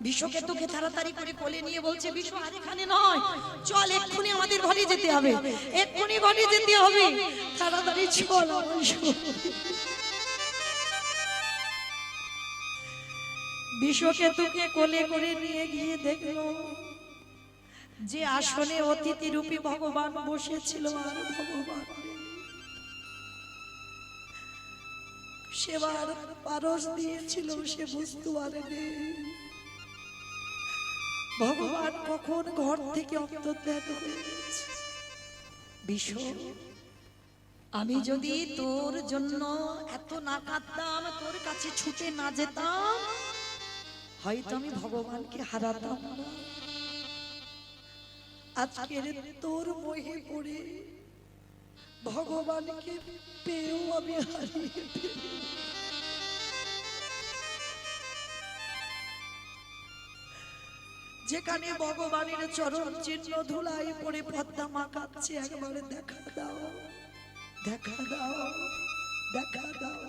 বিশ্বকেতুকে তাড়াতাড়ি করে কোলে নিয়ে বলছে, বিশু আর এখানে নয়, চল এক্ষুনি আমাদের ঘরে যেতে হবে, এক্ষুনি ঘরে যেতে হবে, তাড়াতাড়ি চল। বিশ্বকেতুকে কোলে করে নিয়ে গিয়ে দেখলো যে আসনে অতিথি রূপী ভগবান বসেছিল, আর ভগবান সেবার পারস দিয়েছিল, সে বুঝতে পারেনি ভগবান কখন ঘর থেকে অন্তর্ধান হয়ে গেছে। বিশ্ব, আমি যদি তোর জন্য এত না কাঁদতাম, তোর কাছে ছুটে না যেতাম, হয়তো আমি ভগবানকে হারাতাম না। আজকের তোর মোহে পড়ে ভগবানকে পেয়েও আমি হারিয়ে ফেলি। যেখানে ভগবানের চরণ চিহ্ন ধুলাই পড়ে পদ্মা মা কাঁদছে, একবারে দেখা দাও, দেখা দাও, দেখা দাও।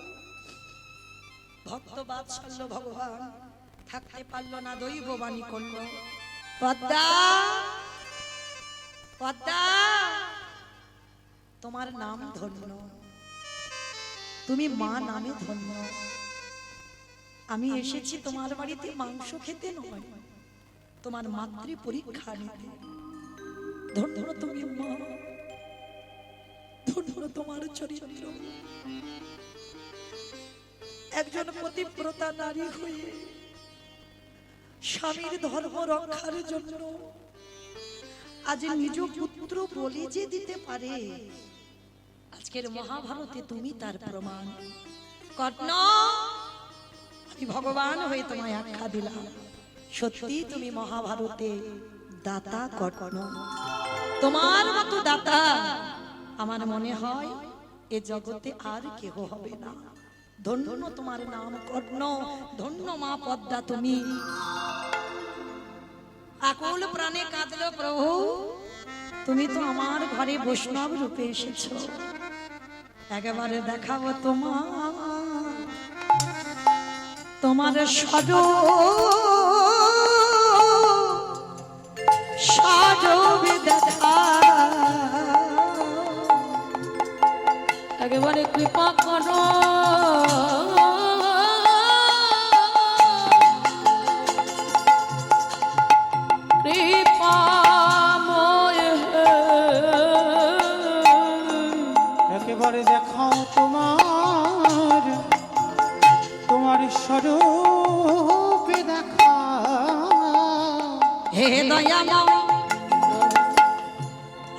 ভক্ত বাৎসল্য ভগবান থাকতে পারলো না, দৈববাণী করলো, পদ্মা, পদ্মা, তোমার নাম ধন্য, তুমি মা নামে ধন্য। আমি এসেছি তোমার বাড়িতে মাংস খেতে নয়, তোমার মাতৃ পরীক্ষা নিতে। ধন্য তুমি মা, ধন্য তোমার চরিত্র। একজন পতিব্রতা নারী হয়ে স্বামীর ধর্ম রক্ষার জন্য আজ নিজ পুত্র বলি যে দিতে পারে, আজকের মহাভারতে তুমি তার প্রমাণ। কর্ণ, আমি ভগবান হয়ে তোমায় আখ্যা দিলাম, সত্যি তুমি মহাভারতে দাতা কর্ণ। তোমার মতো দাতা আমার মনে হয় এ জগতে আর কেহ হবে না। ধন্য তোমার নাম কর্ণ, ধন্য মা পদ্মা তুমি। আকুল প্রাণে কাঁদলো প্রভু, তুমি তো আমার ঘরে বৈষ্ণব রূপে এসেছো, একেবারে দেখাবো তোমার সজবে দেখা, একেবারে কৃপা করো কৃপাময় হে। একেবারে দেখাও তোমার স্বরূপে দেখা। হে দয়াময়,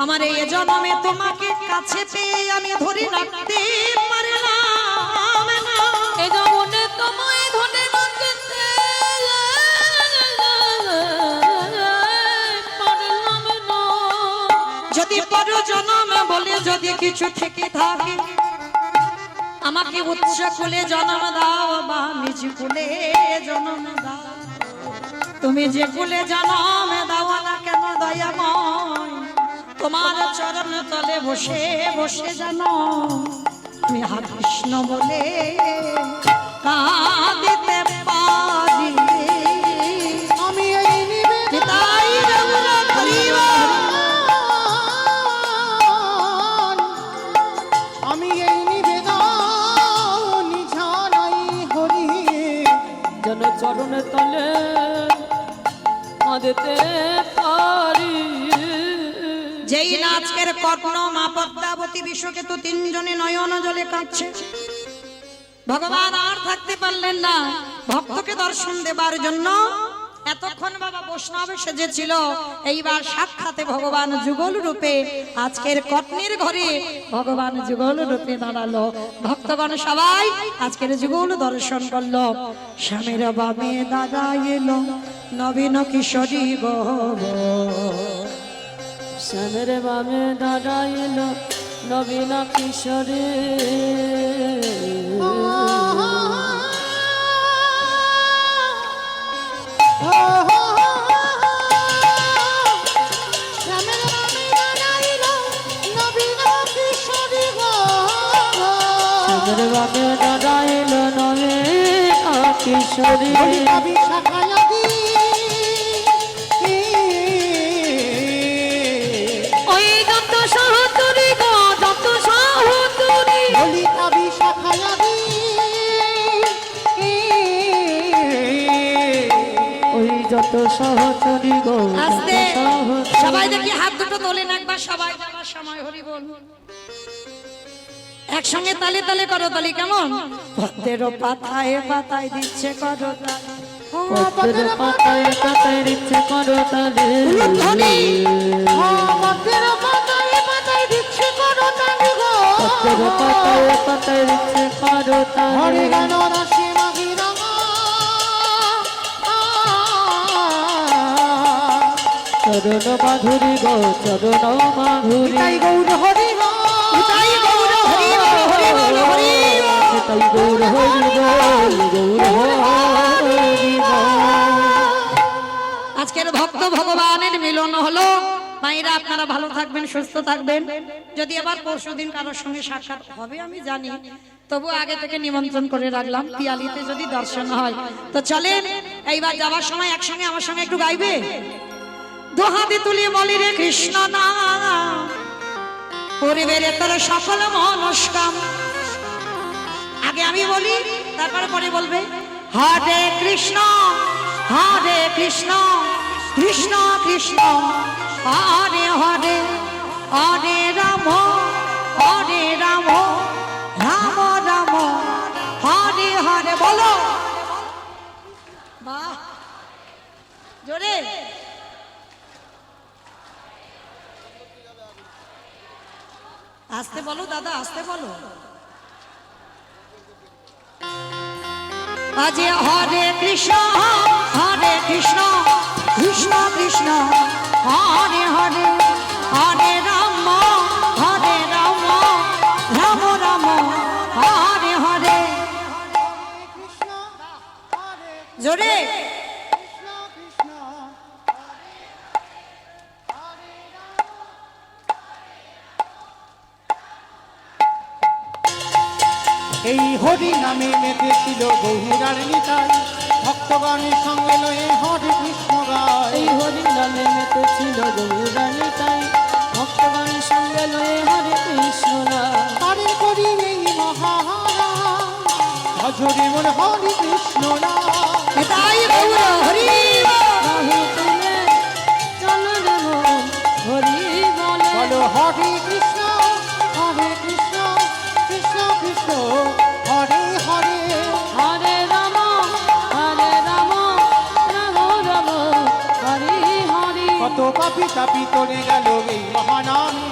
আমার এই জন্মে তোমাকে কাছে পেয়ে আমি ধরে রাখতে পারলাম না। এ জন্মে তোমায় ধরে রাখতে পারলাম না। যদি পর জন্মে বলে যদি কিছু থেকে থাকে, আমাকে উচ্চ কুলে জন্ম দাও বা নিজ কুলে জন্ম দাও। তুমি যে কুলে জন্ম দাও না কেন দয়াময়, তোমার চরণ তলে বসে বসে জানো আমি হা কৃষ্ণ বলে কাঁদিতে পারি। আমি এই নিতাই রঘুনাথ হরিবল। আমি এই নিবেদন জানাই হরি, যেন চরণ তলে কাঁদতে পারি। যেই না আজকের কর্ণ মা পদ্মাবতী বিশ্বকেতু তিনজনে নয়ন জলে কাঁদছে, ভগবান আর থাকতে পারলেন না ভক্তকে দর্শন দেবার জন্য। এতক্ষণ বাবা বৈষ্ণব সেজেছিল, এইবার সাক্ষাতে ভগবান যুগল রূপে আজকের কর্ণের ঘরে ভগবান যুগল রূপে দাঁড়ালো। ভক্তগণ সবাই আজকের যুগল দর্শন করলো। স্বামীর বামে দাঁড়াইল নবীন কিশোরী গো, শ্যামের বামে দাঁড়াইল নবীন কিশোরী। শ্যামের বামে দাঁড়াইল নবীন কিশোরী। ওই যত সহচরী গো, যত সহচরী, ওই যত সহচরী গো, আস্তে যত সহচরী। সবাই দেখি হাত দুটো তোলেন একবার, সবাই যাবার সময় হরি বল একসঙ্গে তালে তালে করো তালি, কেমন? পদ্মের পাতায় পাতায় দিচ্ছে করো তালি, পদ্মের পাতায় পাতায় দিচ্ছে করো তালি, ধ্বনি পদ্মের পাতায় পাতায় দিচ্ছে করো তালি, চরণ মাধুরী গো, চরণ মাধুরী, গৌর হরি উতাই গৌর হরি বল, হরি বল, হরি বল। তাই গৌর হরি বল, গৌর হরি বল। আজকের ভক্ত ভগবানের মিলন হলো। মায়েরা আপনারা ভালো থাকবেন, সুস্থ থাকবেন। যদি আবার পরশুদিন কারোর সঙ্গে সাক্ষাৎ হবে আমি জানি, তবু আগে থেকে নিমন্ত্রণ করে রাখলাম, পিয়ালিতে যদি দর্শন হয় তো চলেন। এইবার যাওয়ার সময় একসঙ্গে আমার সঙ্গে একটু গাইবে। দোহাতে তুলি বলি রে কৃষ্ণ নাম, পরিবেরে তোর সকল মনস্কাম। আগে আমি বলি, তারপরে পরে বলবে। হরে কৃষ্ণ কৃষ্ণ কৃষ্ণ হরে হরে, হরে রাম রাম রাম হরে হরে। বলো বাহ, জোরে। আস্তে বলো দাদা, আস্তে বলো। আজি হরে কৃষ্ণ কৃষ্ণ কৃষ্ণ হরে হরে, হরে রাম রাম রাম হরে হরে। জোরে কৃষ্ণ। এই হরি নামে মেতেছিল গৌরার নিতাই ভক্তগণের সঙ্গে লয়ে হরে কৃষ্ণ গায় এই হরি নামে মেতে ছিল গৌরানী তাই ভক্তগণের সঙ্গে লয়ে হরে কৃষ্ণ নাম। তারে করি এই মহারা ভজরে মন হরে কৃষ্ণ নাম এটাই গৌর হরি বাহু তুলে চলো রে মন হরি বলে বলো হরে কৃষ্ণ কৃষ্ণ কৃষ্ণ হরে হরে হরে রাম রাম রাম হরি হরি। কত পাপি তাপি তোরে গেল এই মহানামে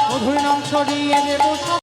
মধুর নাম ছড়িয়ে দেব সব